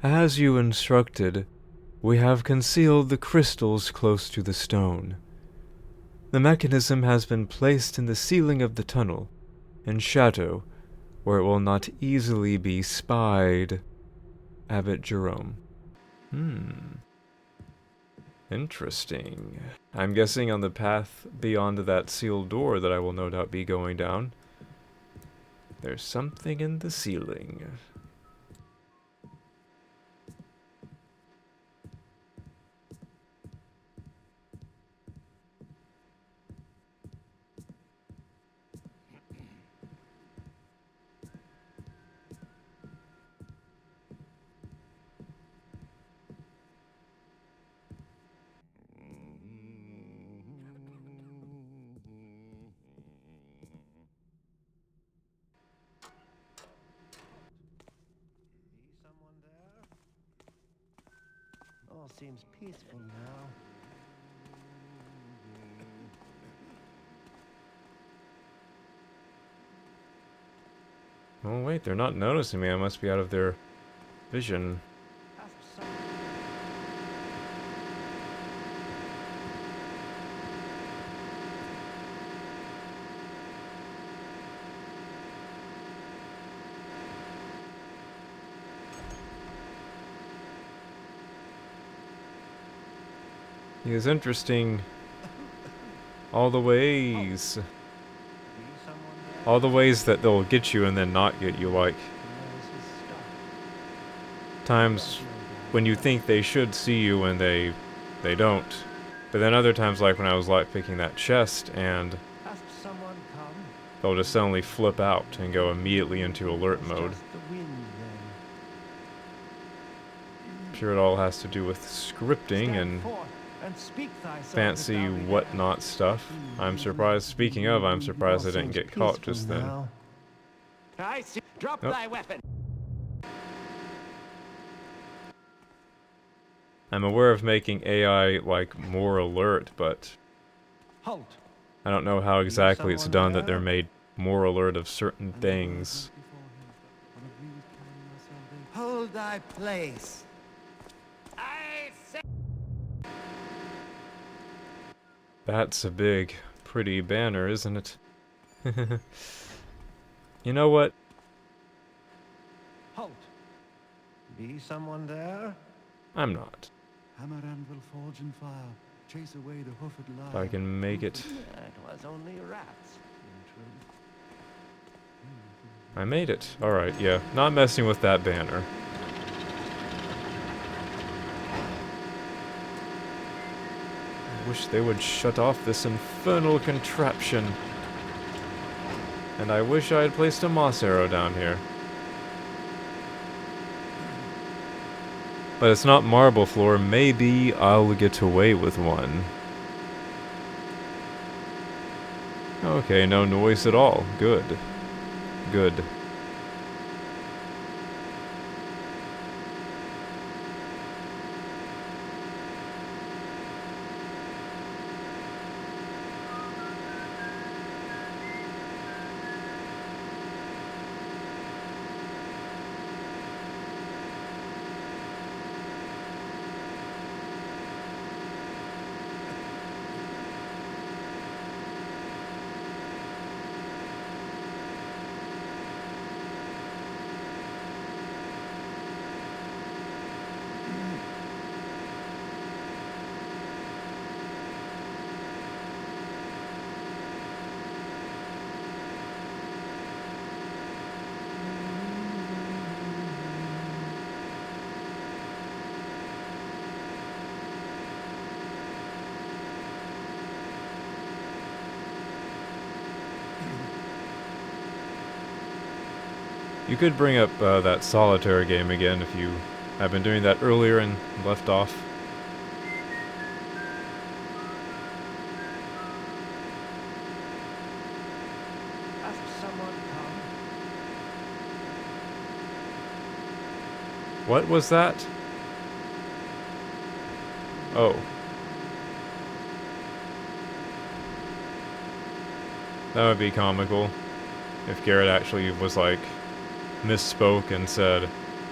as you instructed, we have concealed the crystals close to the stone. The mechanism has been placed in the ceiling of the tunnel, in shadow, where it will not easily be spied. Abbot Jerome. Interesting. I'm guessing on the path beyond that sealed door that I will no doubt be going down, there's something in the ceiling. Someone there? All seems peaceful now. Oh wait, they're not noticing me. I must be out of their vision. Ask some... He is interesting. All the ways. All the ways that they'll get you and then not get you, like times when you think they should see you and they don't. But then other times, like when I was lockpicking that chest, and they'll just suddenly flip out and go immediately into alert mode. I'm sure it all has to do with scripting and fancy whatnot stuff. I'm surprised, speaking of, I'm surprised I didn't get caught just then. I see. Drop Nope. thy weapon. I'm aware of making AI, like, more alert, but Halt. I don't know how exactly it's done that they're made more alert of certain things. Hold thy place. I say. That's a big, pretty banner, isn't it? You know what? Halt. Be someone there? I'm not. Hammer anvil forge and fire. Chase away the hoofed lion. If I can make it. It was only rats, in truth. I made it. Alright, yeah. Not messing with that banner. I wish they would shut off this infernal contraption. And I wish I had placed a moss arrow down here. But it's not marble floor. Maybe I'll get away with one. Okay, no noise at all. Good. Good. You could bring up that solitaire game again if you have been doing that earlier and left off. Ask someone come. What was that? Oh. That would be comical if Garrett actually was like misspoke and said,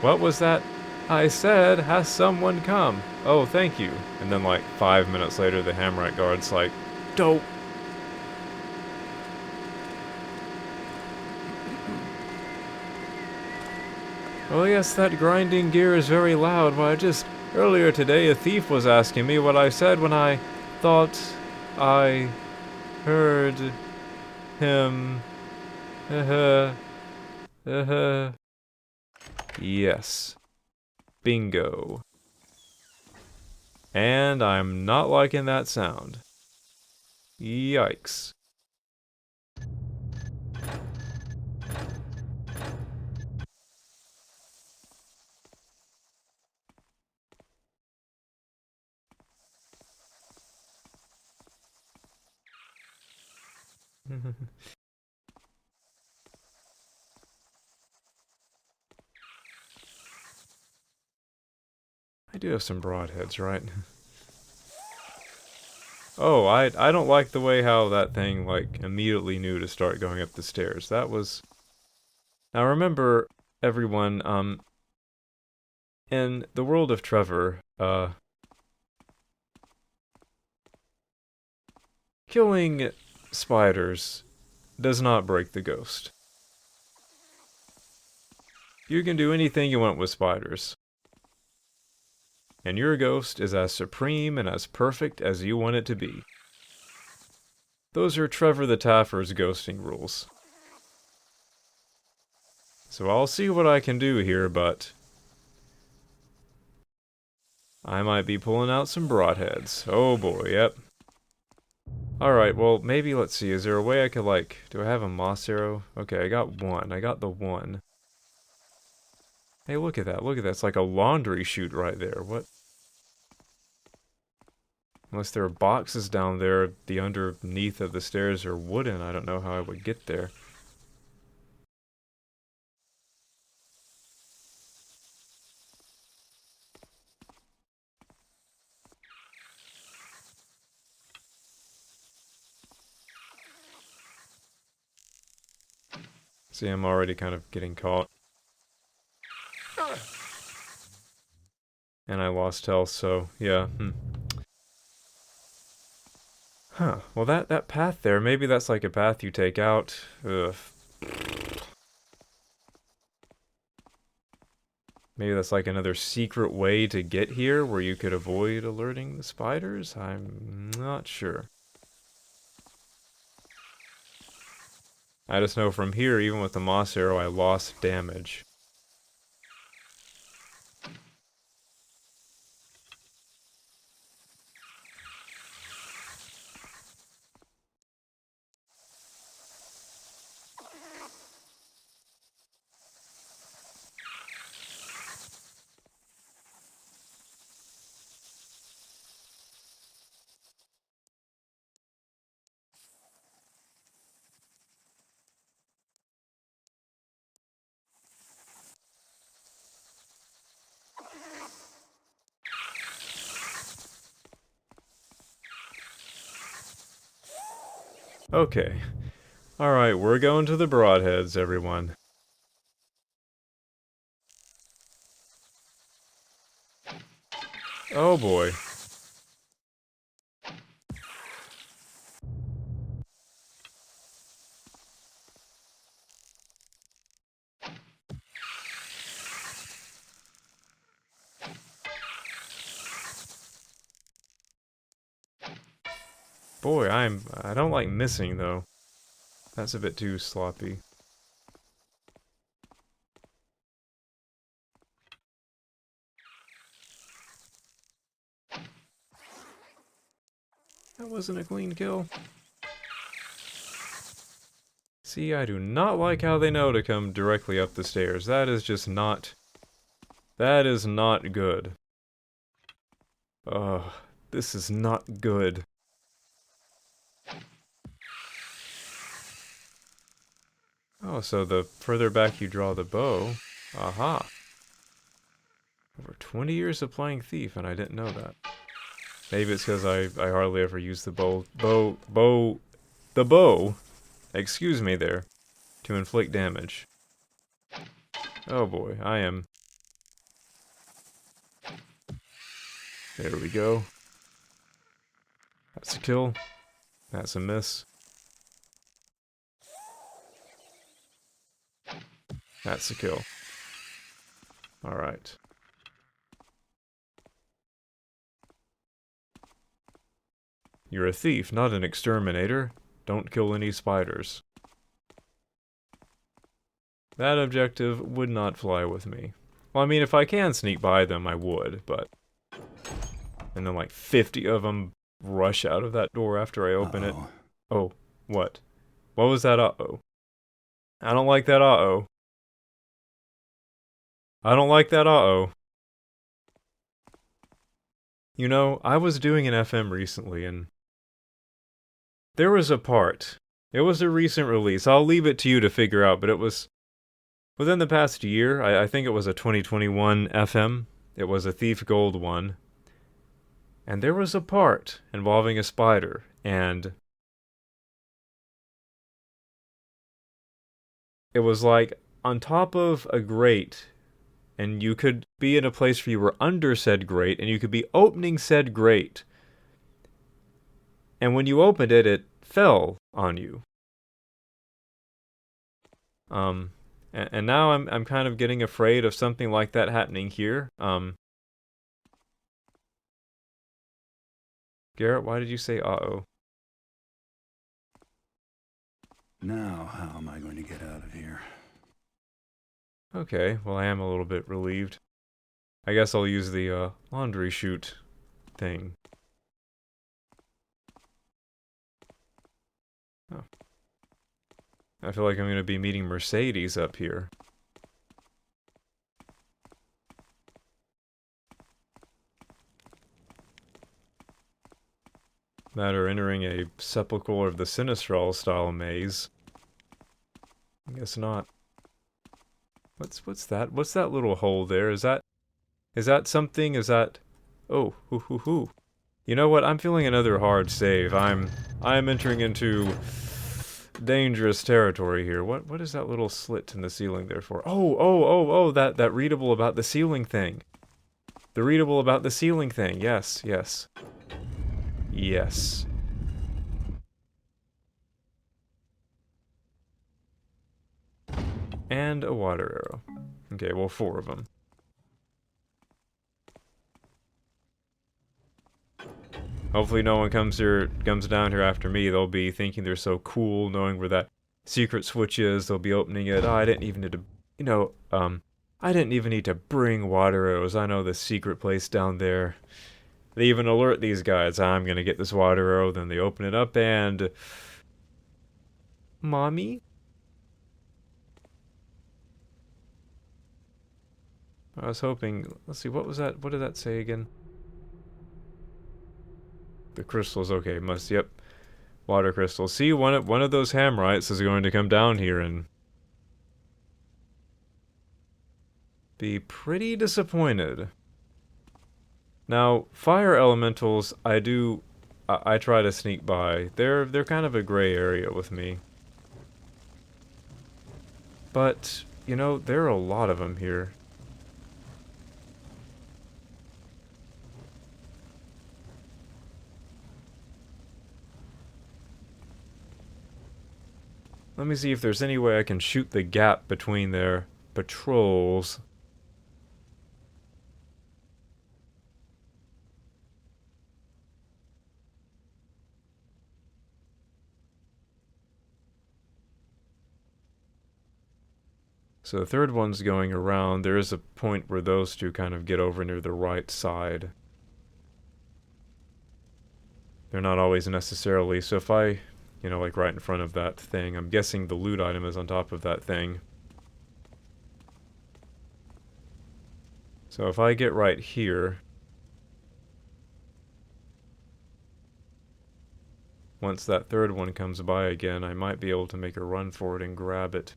"What was that? I said, has someone come? Oh, thank you." And then like 5 minutes later the Hammerite guard's like, "Don't Oh yes, that grinding gear is very loud. Why, just earlier today a thief was asking me what I said when I thought I heard him. Yes. Bingo. And I'm not liking that sound. Yikes. I do have some broadheads, right? Oh, I don't like the way how that thing, like, immediately knew to start going up the stairs. That was... Now remember, everyone, in the world of Trevor, killing spiders does not break the ghost. You can do anything you want with spiders. And your ghost is as supreme and as perfect as you want it to be. Those are Trevor the Taffer's ghosting rules. So I'll see what I can do here, but... I might be pulling out some broadheads. Oh boy, yep. Alright, well, maybe, let's see, is there a way I could, like... Do I have a moss arrow? Okay, I got one. I got the one. Hey, look at that, look at that. It's like a laundry chute right there. What? Unless there are boxes down there, the underneath of the stairs are wooden. I don't know how I would get there. See, I'm already kind of getting caught. And I lost health, so, yeah, Huh, well that path there, maybe that's like a path you take out. Ugh. Maybe that's like another secret way to get here where you could avoid alerting the spiders? I'm not sure. I just know from here, even with the moss arrow, I lost damage. Okay. Alright, we're going to the broadheads, everyone. Oh boy. Boy, I don't like missing, though. That's a bit too sloppy. That wasn't a clean kill. See, I do not like how they know to come directly up the stairs. That is just not... That is not good. Ugh, this is not good. Oh, so the further back you draw the bow... Aha. Over 20 years of playing Thief, and I didn't know that. Maybe it's because I hardly ever use the bow, excuse me there, to inflict damage. Oh boy, I am... There we go. That's a kill. That's a miss. That's a kill. Alright. You're a thief, not an exterminator. Don't kill any spiders. That objective would not fly with me. Well, I mean, if I can sneak by them, I would, but... And then like 50 of them rush out of that door after I open it. Oh, what? What was that uh-oh? I don't like that uh-oh. I don't like that uh-oh. You know, I was doing an FM recently, and there was a part. It was a recent release. I'll leave it to you to figure out, but it was within the past year. I think it was a 2021 FM. It was a Thief Gold one. And there was a part involving a spider, and it was like on top of a grate, and you could be in a place where you were under said grate, and you could be opening said grate. And when you opened it, it fell on you. And now I'm kind of getting afraid of something like that happening here. Garrett, why did you say uh-oh? Now, how am I going to get out of here? Okay, well I am a little bit relieved. I guess I'll use the laundry chute thing. Oh. I feel like I'm going to be meeting Mercedes up here. That or entering a Sepulchre of the Sinistral style maze. I guess not. What's that? What's that little hole there? Is that something? Is that... Oh, hoo. You know what? I'm feeling another hard save. I'm entering into dangerous territory here. What is that little slit in the ceiling there for? Oh, that readable about the ceiling thing. The readable about the ceiling thing. Yes. Yes. And a water arrow. Okay, well, 4 of them. Hopefully no one comes down here after me. They'll be thinking they're so cool, knowing where that secret switch is. They'll be opening it. Oh, I didn't even need to, I didn't even need to bring water arrows. I know the secret place down there. They even alert these guys. I'm gonna get this water arrow. Then they open it up and... Mommy? I was hoping... Let's see, what was that? What did that say again? The crystals, okay, yep. Water crystals. See, one of those Hammerites is going to come down here and... be pretty disappointed. Now, fire elementals, I try to sneak by. They're kind of a gray area with me. But, you know, there are a lot of them here. Let me see if there's any way I can shoot the gap between their patrols. So the third one's going around. There is a point where those two kind of get over near the right side. They're not always necessarily, so if I, you know, like right in front of that thing, I'm guessing the loot item is on top of that thing. So if I get right here, once that third one comes by again, I might be able to make a run for it and grab it.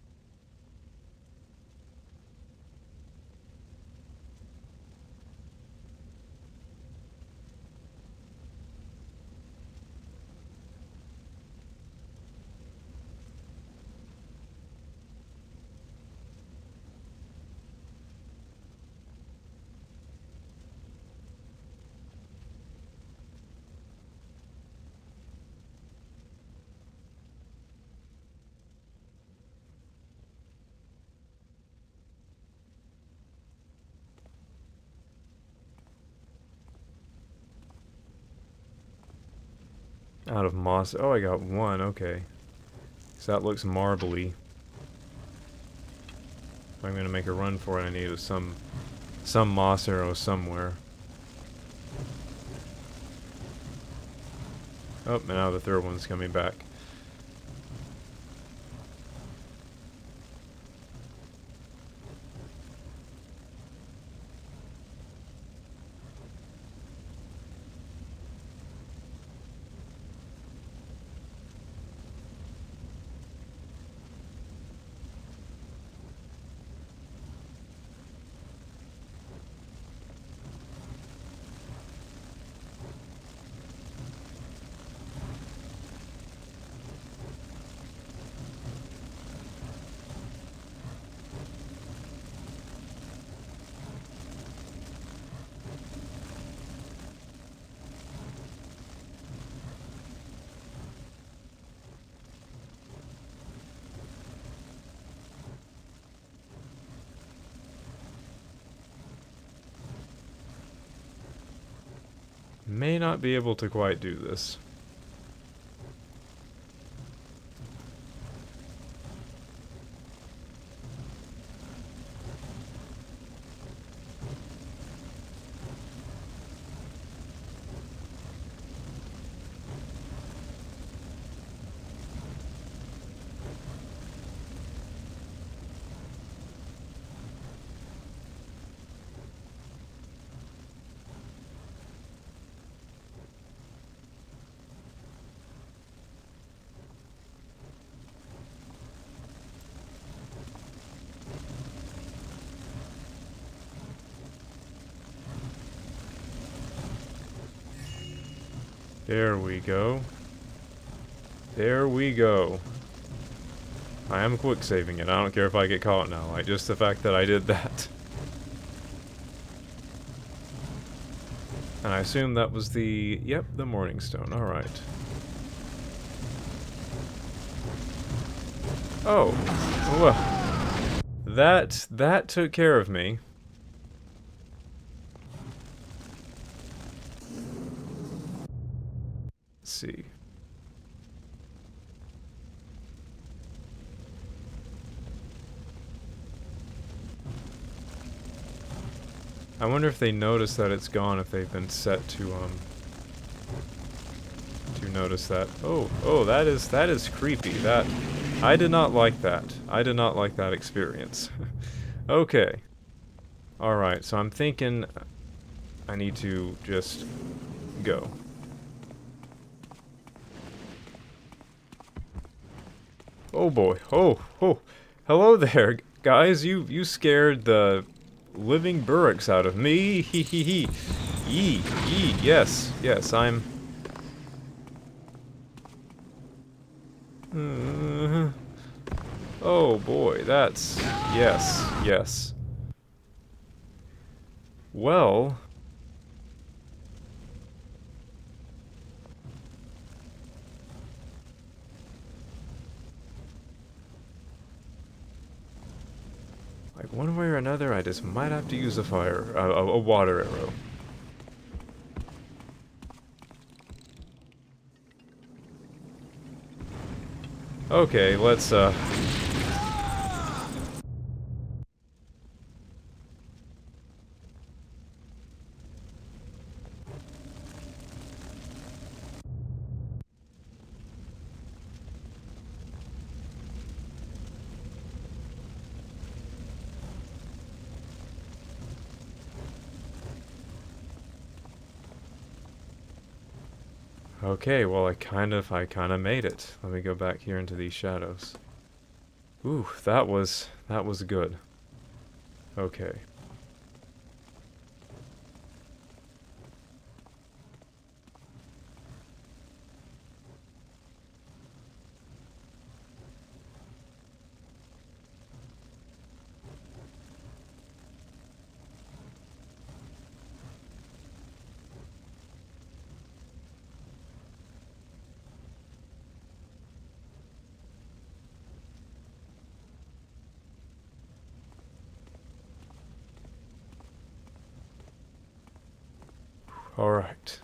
Out of moss. Oh, I got one. Okay. So that looks marbly. If I'm gonna make a run for it, I need some moss arrow somewhere. Oh, and now the third one's coming back. May not be able to quite do this. There we go. There we go. I am quick saving it. I don't care if I get caught now. Like, just the fact that I did that. And I assume that was the... Yep, the morning stone. Alright. Oh. Well. That took care of me. Let's see. I wonder if they notice that it's gone, if they've been set to notice that. Oh, that is creepy. That, I did not like that. I did not like that experience. Okay. Alright, so I'm thinking I need to just go. Oh boy. Oh. Hello there, guys. You scared the living burricks out of me. Hee hee hee. Yee. Yes, I'm... Oh boy, that's... Yes. Well... like, one way or another, I just might have to use a water arrow. Okay, let's, okay, well, I kind of made it. Let me go back here into these shadows. Ooh, that was good. Okay. Alright.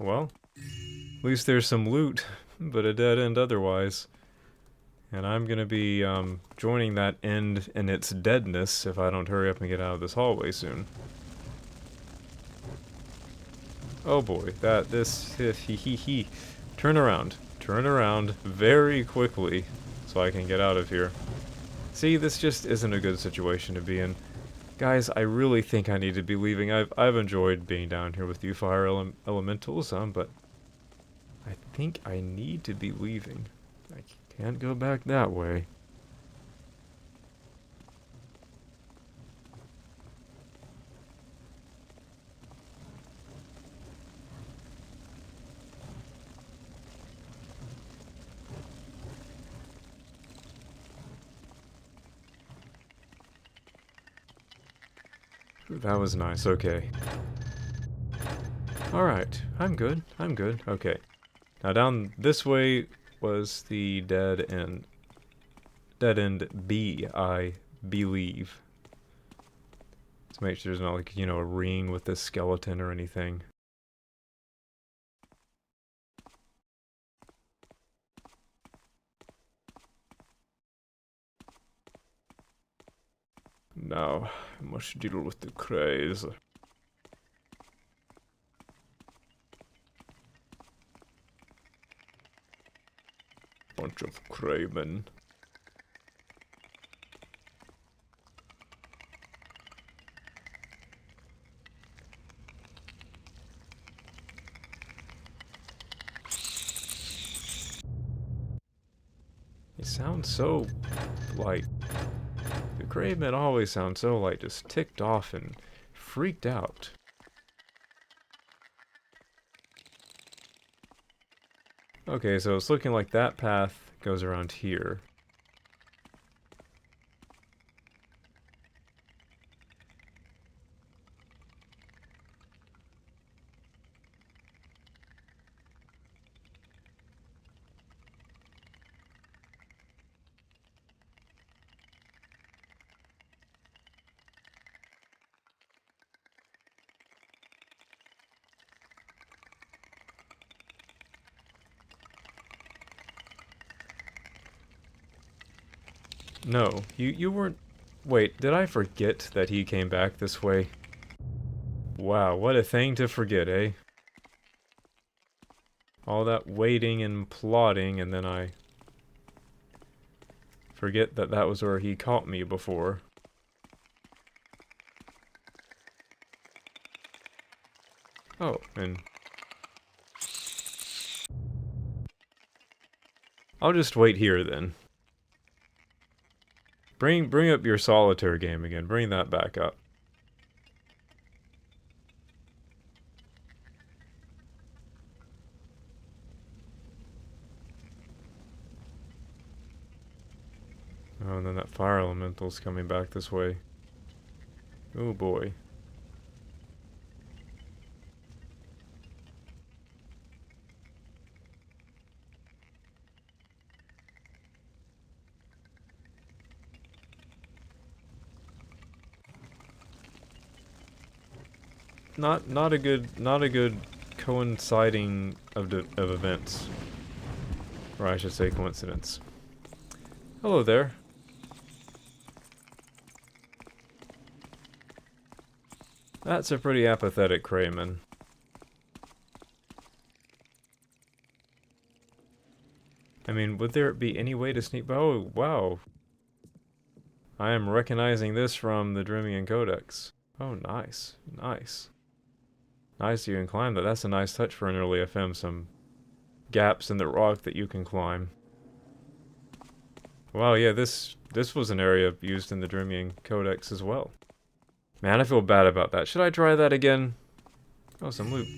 well, at least there's some loot, but a dead end otherwise. And I'm gonna be joining that end in its deadness if I don't hurry up and get out of this hallway soon. Oh boy, Turn around very quickly so I can get out of here. See, this just isn't a good situation to be in. Guys, I really think I need to be leaving. I've enjoyed being down here with you fire elementals, but I think I need to be leaving. I can't go back that way. That was nice, okay. Alright, I'm good, okay. Now down this way was the dead end. Dead end B, I believe. Let's make sure there's not like, a ring with this skeleton or anything. Now, I must deal with the craze. Bunch of craymen. It sounds so, like... The craymen always sound so, like, just ticked off and freaked out. Okay, so it's looking like that path goes around here. No, you weren't... Wait, did I forget that he came back this way? Wow, what a thing to forget, eh? All that waiting and plotting, and then I... forget that that was where he caught me before. Oh, and... I'll just wait here then. Bring up your solitaire game again. Bring that back up. Oh, and then that fire elemental's coming back this way. Oh boy. Not a good coinciding of events. Or I should say coincidence. Hello there. That's a pretty apathetic crayman. I mean, would there be any way to sneak by? Oh, wow. I am recognizing this from the Drimian Codex. Oh, nice. Nice. Nice you can climb that. That's a nice touch for an early FM. Some gaps in the rock that you can climb. Wow, yeah, this was an area used in the Drimian Codex as well. Man, I feel bad about that. Should I try that again? Oh, some loot.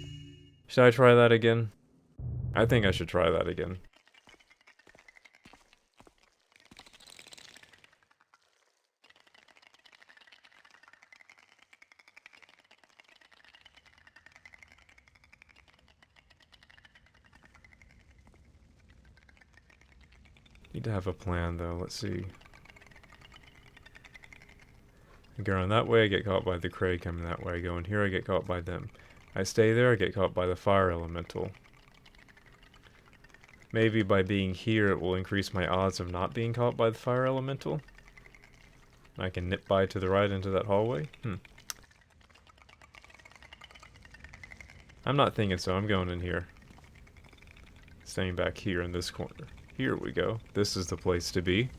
Should I try that again? I think I should try that again. Need to have a plan, though. Let's see. I go around that way, I get caught by the Cray coming that way. I go in here, I get caught by them. I stay there, I get caught by the fire elemental. Maybe by being here it will increase my odds of not being caught by the fire elemental. I can nip by to the right into that hallway? I'm not thinking so, I'm going in here. Staying back here in this corner. Here we go. This is the place to be.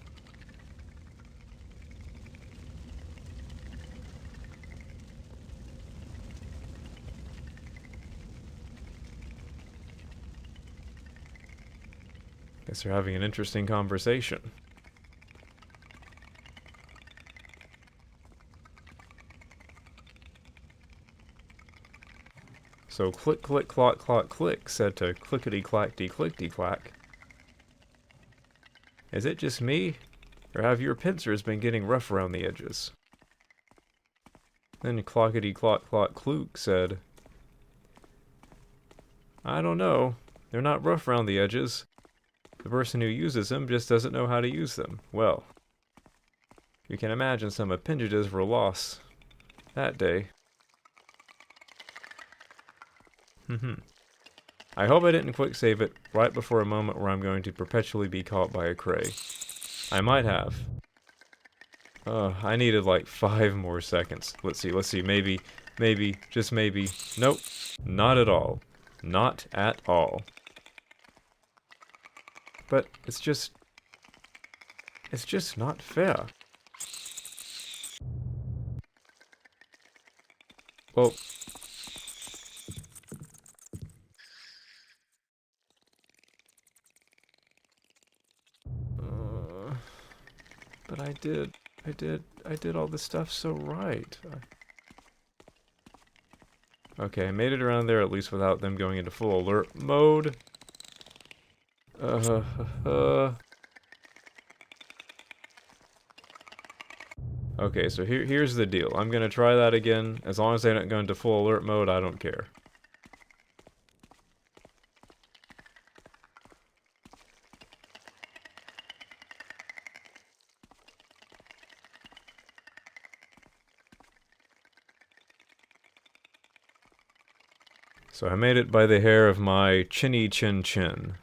Guess they're having an interesting conversation. So click, click, clock, clock, click, said to clickety-clack-dee-click-dee-clack. Is it just me, or have your pincers been getting rough around the edges? Then clockety-clock-clock-clook said, I don't know, they're not rough around the edges. The person who uses them just doesn't know how to use them. Well, you can imagine some appendages were lost that day. I hope I didn't quick save it right before a moment where I'm going to perpetually be caught by a cray. I might have. I needed like 5 more seconds. Let's see, maybe, just maybe. Nope, not at all. Not at all. But it's just not fair. Well, but I did all this stuff so right. Okay, I made it around there at least without them going into full alert mode. Okay, so here's the deal. I'm gonna try that again. As long as they don't go into full alert mode, I don't care. So I made it by the hair of my chinny chin chin.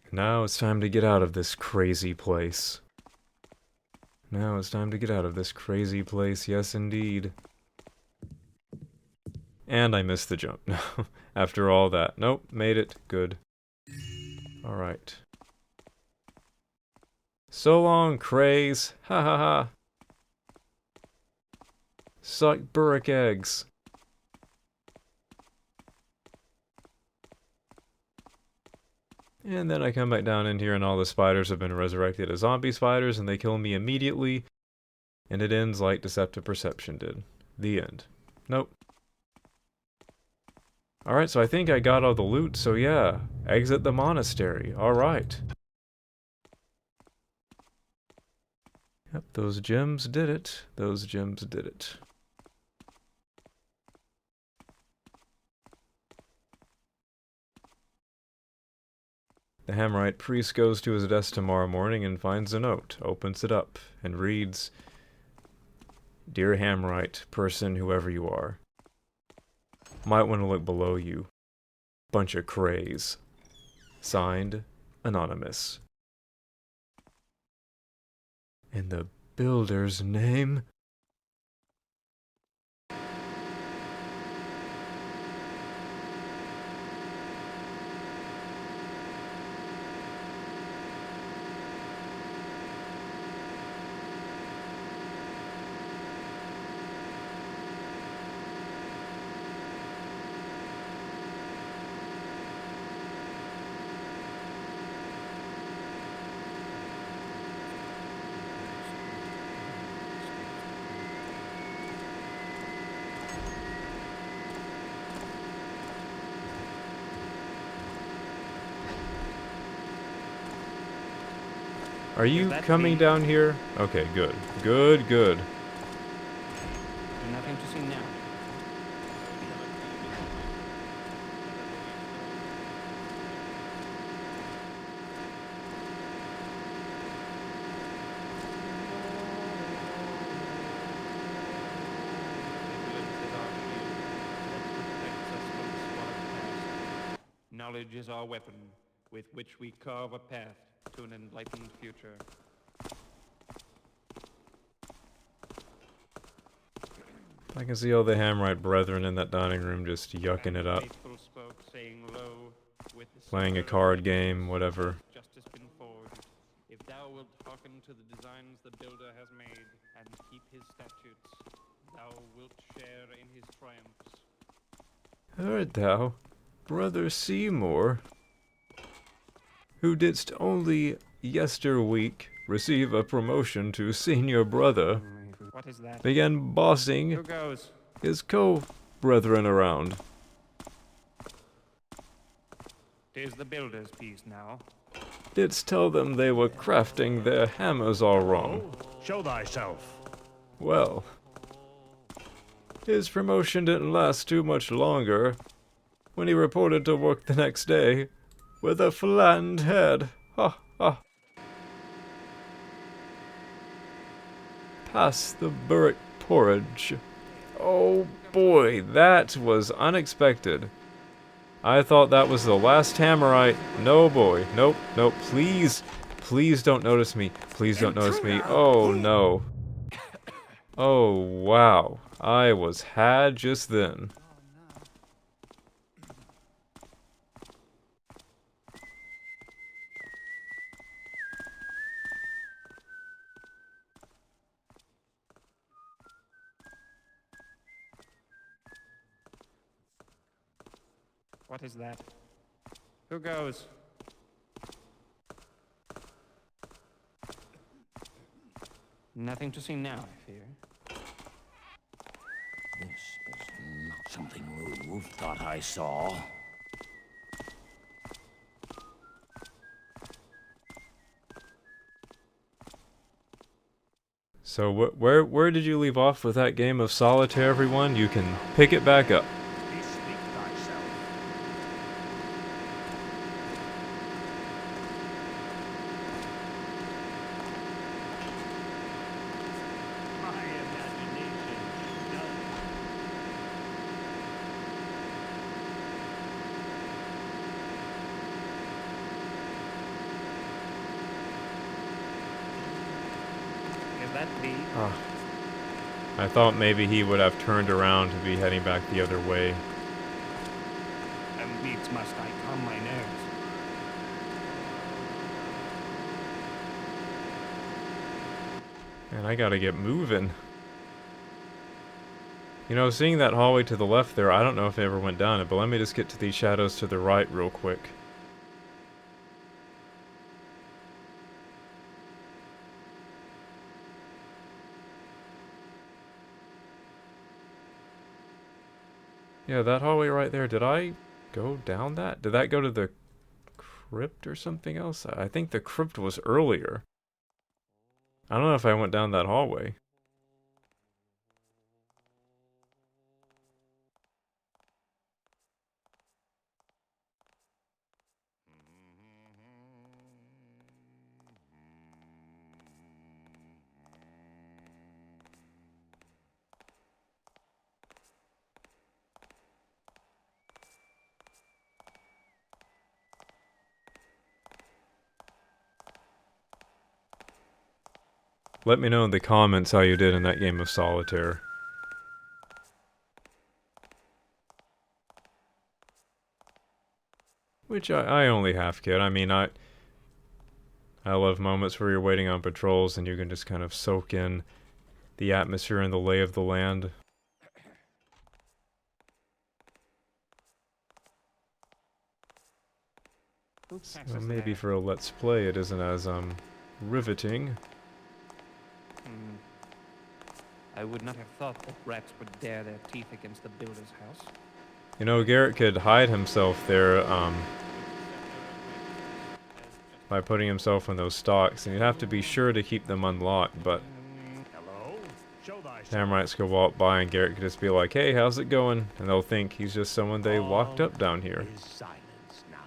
Now it's time to get out of this crazy place. Now it's time to get out of this crazy place, yes indeed. And I missed the jump. After all that. Nope, made it. Good. Alright. So long, craze. Ha ha ha. Suck burrick eggs. And then I come back down in here and all the spiders have been resurrected as zombie spiders and they kill me immediately. And it ends like Deceptive Perception did. The end. Nope. Alright, so I think I got all the loot, so yeah. Exit the monastery. Alright. Yep, those gems did it. Those gems did it. The Hammerite priest goes to his desk tomorrow morning and finds a note, opens it up, and reads, Dear Hammerite, person whoever you are, might want to look below you. Bunch of craze. Signed, Anonymous. In the builder's name? Are you coming down here? Okay, good. Good, good. Nothing to see now. knowledge is our weapon, with which we carve a path to an enlightened future. I can see all the Hammerite brethren in that dining room just yucking it up, Faithful spoke, saying, "Lo, with the playing a scepter of card righteousness game, whatever. has justice been forged. If thou wilt hearken to the designs the builder has made, and keep his statutes, thou wilt share in his triumphs." Heard thou, brother Seymour, who didst only yesterweek receive a promotion to senior brother, What is that? began bossing Who goes? his co-brethren around. 'Tis the builder's piece now. Didst tell them they were crafting their hammers all wrong. Show thyself. Well, his promotion didn't last too much longer when he reported to work the next day with a flattened head. Ha ha. Pass the burrick porridge. Oh boy, that was unexpected. I thought that was the last Hammerite. No boy. Nope, nope. Please, please don't notice me. Please don't notice me. Oh no. Oh wow. I was had just then. What is that? Who goes? Nothing to see now, I fear. This is not something Rube thought I saw. So where did you leave off with that game of solitaire, everyone? You can pick it back up. Bespeak thyself. My imagination does. Is that thee? I thought maybe he would have turned around to be heading back the other way. And needs must I calm my nerves. Man, I gotta get moving. You know, seeing that hallway to the left there, I don't know if I ever went down it, but let me just get to these shadows to the right real quick. Yeah, that hallway right there, did I go down that? Did that go to the crypt or something else? I think the crypt was earlier. I don't know if I went down that hallway. Let me know in the comments how you did in that game of solitaire. Which I only half get. I mean, I love moments where you're waiting on patrols and you can just kind of soak in the atmosphere and the lay of the land. Who So passes maybe there? for a let's play it isn't as riveting. I would not have thought that rats would dare their teeth against the builder's house. You know, Garrett could hide himself there by putting himself in those stocks, and you'd have to be sure to keep them unlocked, but Hello? Show thyself. Hammerites could walk by and Garrett could just be like, hey, how's it going? And they'll think he's just someone they locked up down here. Is silence now.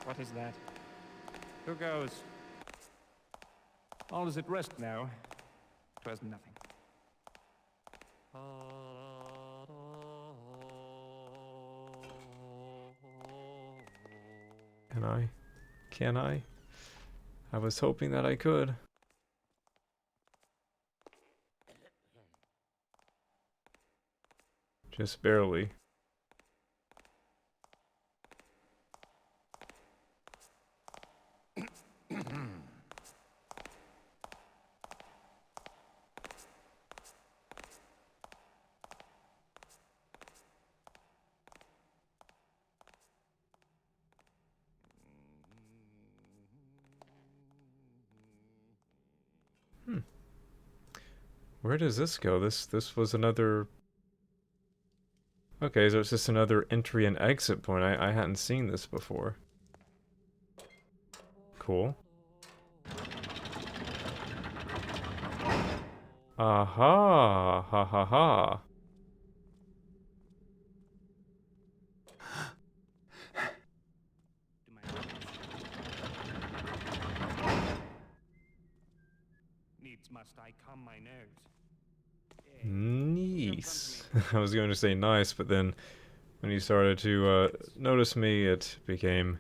What is that? Who goes? All is at rest now. 'Twas nothing. Can I? Can I? I was hoping that I could. Just barely. Where does this go? This was another... Okay, so it's just another entry and exit point. I hadn't seen this before. Cool. Aha! Ha ha ha. Needs must I comb my nose. Nice. I was going to say nice, but then when you started to notice me, it became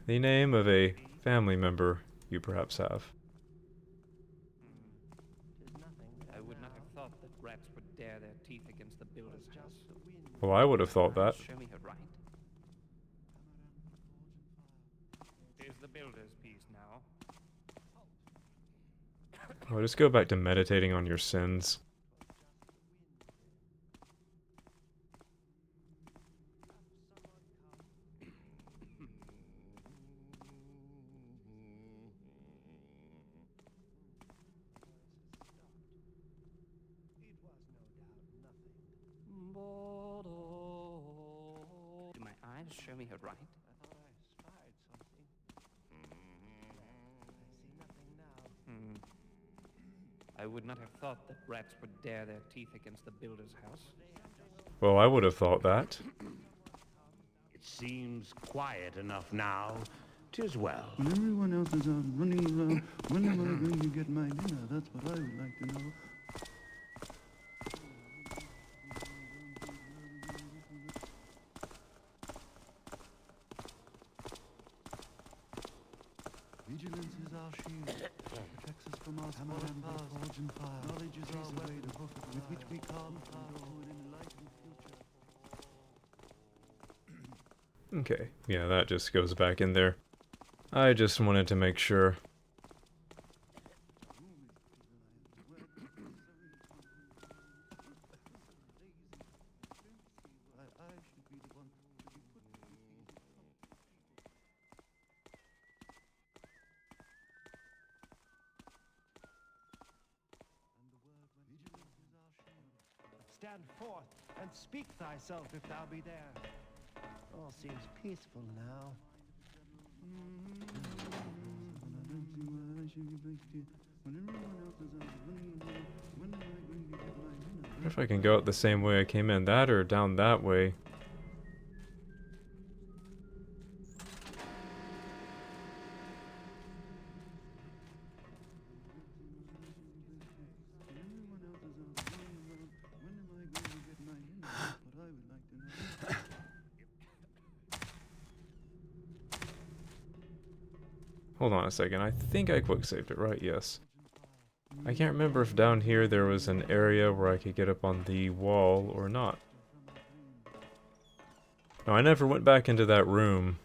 the name of a family member you perhaps have. I would not have thought that rats would dare their teeth against the builder's house. Well, I would have thought that. Show me her right. Is the builder's piece now. Oh, just go back to meditating on your sins. Do my eyes show me her right? I thought I spied something. I see nothing now. I would not have thought that rats would dare their teeth against the builder's house. Well, I would have thought that. It seems quiet enough now. 'Tis well. When everyone else is out running around, when am I going to get my dinner? That's what I would like to know. Vigilance is our shield. Protects us from our hammer and forge and fire. Knowledge is our weapon, with which we calm our own enlightened future. Okay, yeah, that just goes back in there. I just wanted to make sure. Stand forth and speak thyself if thou be there. All seems peaceful now. I wonder if I can go out the same way I came in, that or down that way. Hold on a second, I think I quick saved it, right? Yes. I can't remember if down here there was an area where I could get up on the wall or not. No, I never went back into that room.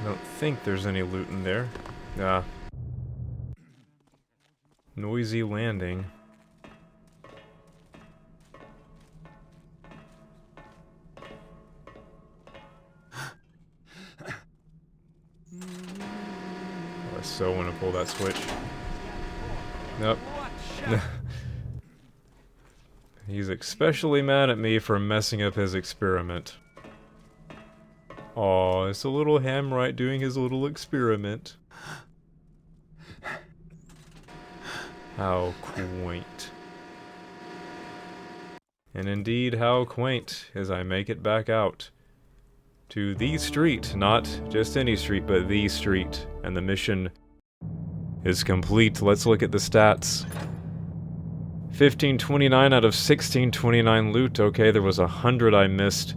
I don't think there's any loot in there. Ah. Noisy landing. Oh, I so want to pull that switch. Nope. He's especially mad at me for messing up his experiment. Aw, it's a little Hammerite doing his little experiment. How quaint. And indeed, how quaint as I make it back out to the street, not just any street, but the street, and the mission is complete. Let's look at the stats. 1529 out of 1629 loot. Okay, there was 100 I missed.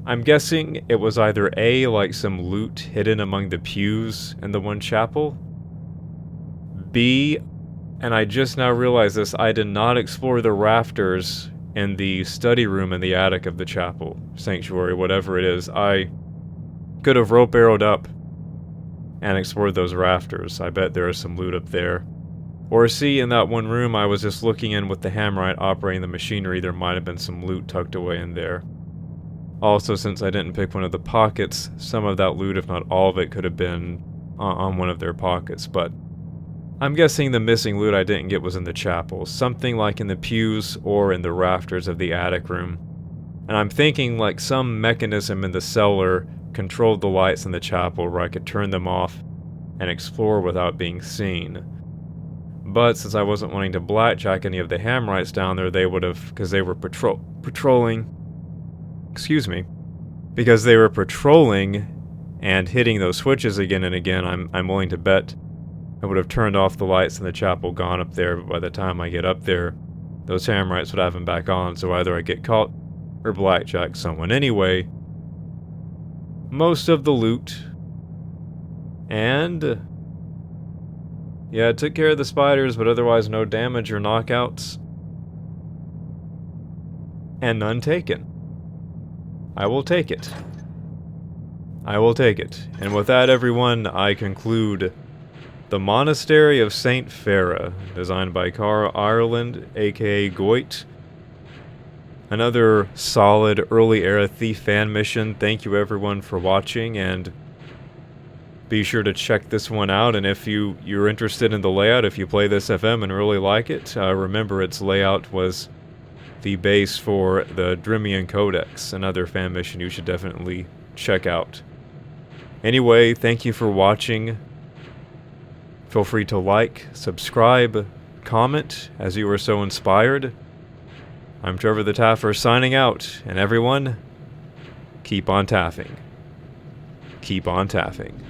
I'm guessing it was either A, like some loot hidden among the pews in the one chapel, B, and I just now realized this, I did not explore the rafters in the study room in the attic of the chapel, sanctuary, whatever it is. I could have rope arrowed up and explored those rafters. I bet there is some loot up there. Or C, in that one room I was just looking in with the Hammerite operating the machinery, there might have been some loot tucked away in there. Also, since I didn't pick one of the pockets, some of that loot, if not all of it, could have been on one of their pockets, but I'm guessing the missing loot I didn't get was in the chapel, something like in the pews or in the rafters of the attic room. And I'm thinking like some mechanism in the cellar controlled the lights in the chapel where I could turn them off and explore without being seen. But since I wasn't wanting to blackjack any of the Hammerites down there, they would have, because they were patrolling, because they were patrolling and hitting those switches again and again, I'm willing to bet I would have turned off the lights in the chapel, gone up there, but by the time I get up there, those Hammerites would have them back on, so either I get caught or blackjack someone. Anyway, most of the loot, and yeah, I took care of the spiders, but otherwise no damage or knockouts, and none taken. I will take it. I will take it. And with that, everyone, I conclude the Monastery of St. Fera, designed by Carl Ireland, a.k.a. Goit. Another solid early-era Thief fan mission. Thank you, everyone, for watching, and be sure to check this one out. And if you're interested in the layout, if you play this FM and really like it, remember its layout was the base for the Drimian Codex, another fan mission you should definitely check out. Anyway, thank you for watching. Feel free to like, subscribe, comment, as you were so inspired. I'm Trevor the Taffer signing out, and everyone, keep on taffing. Keep on taffing.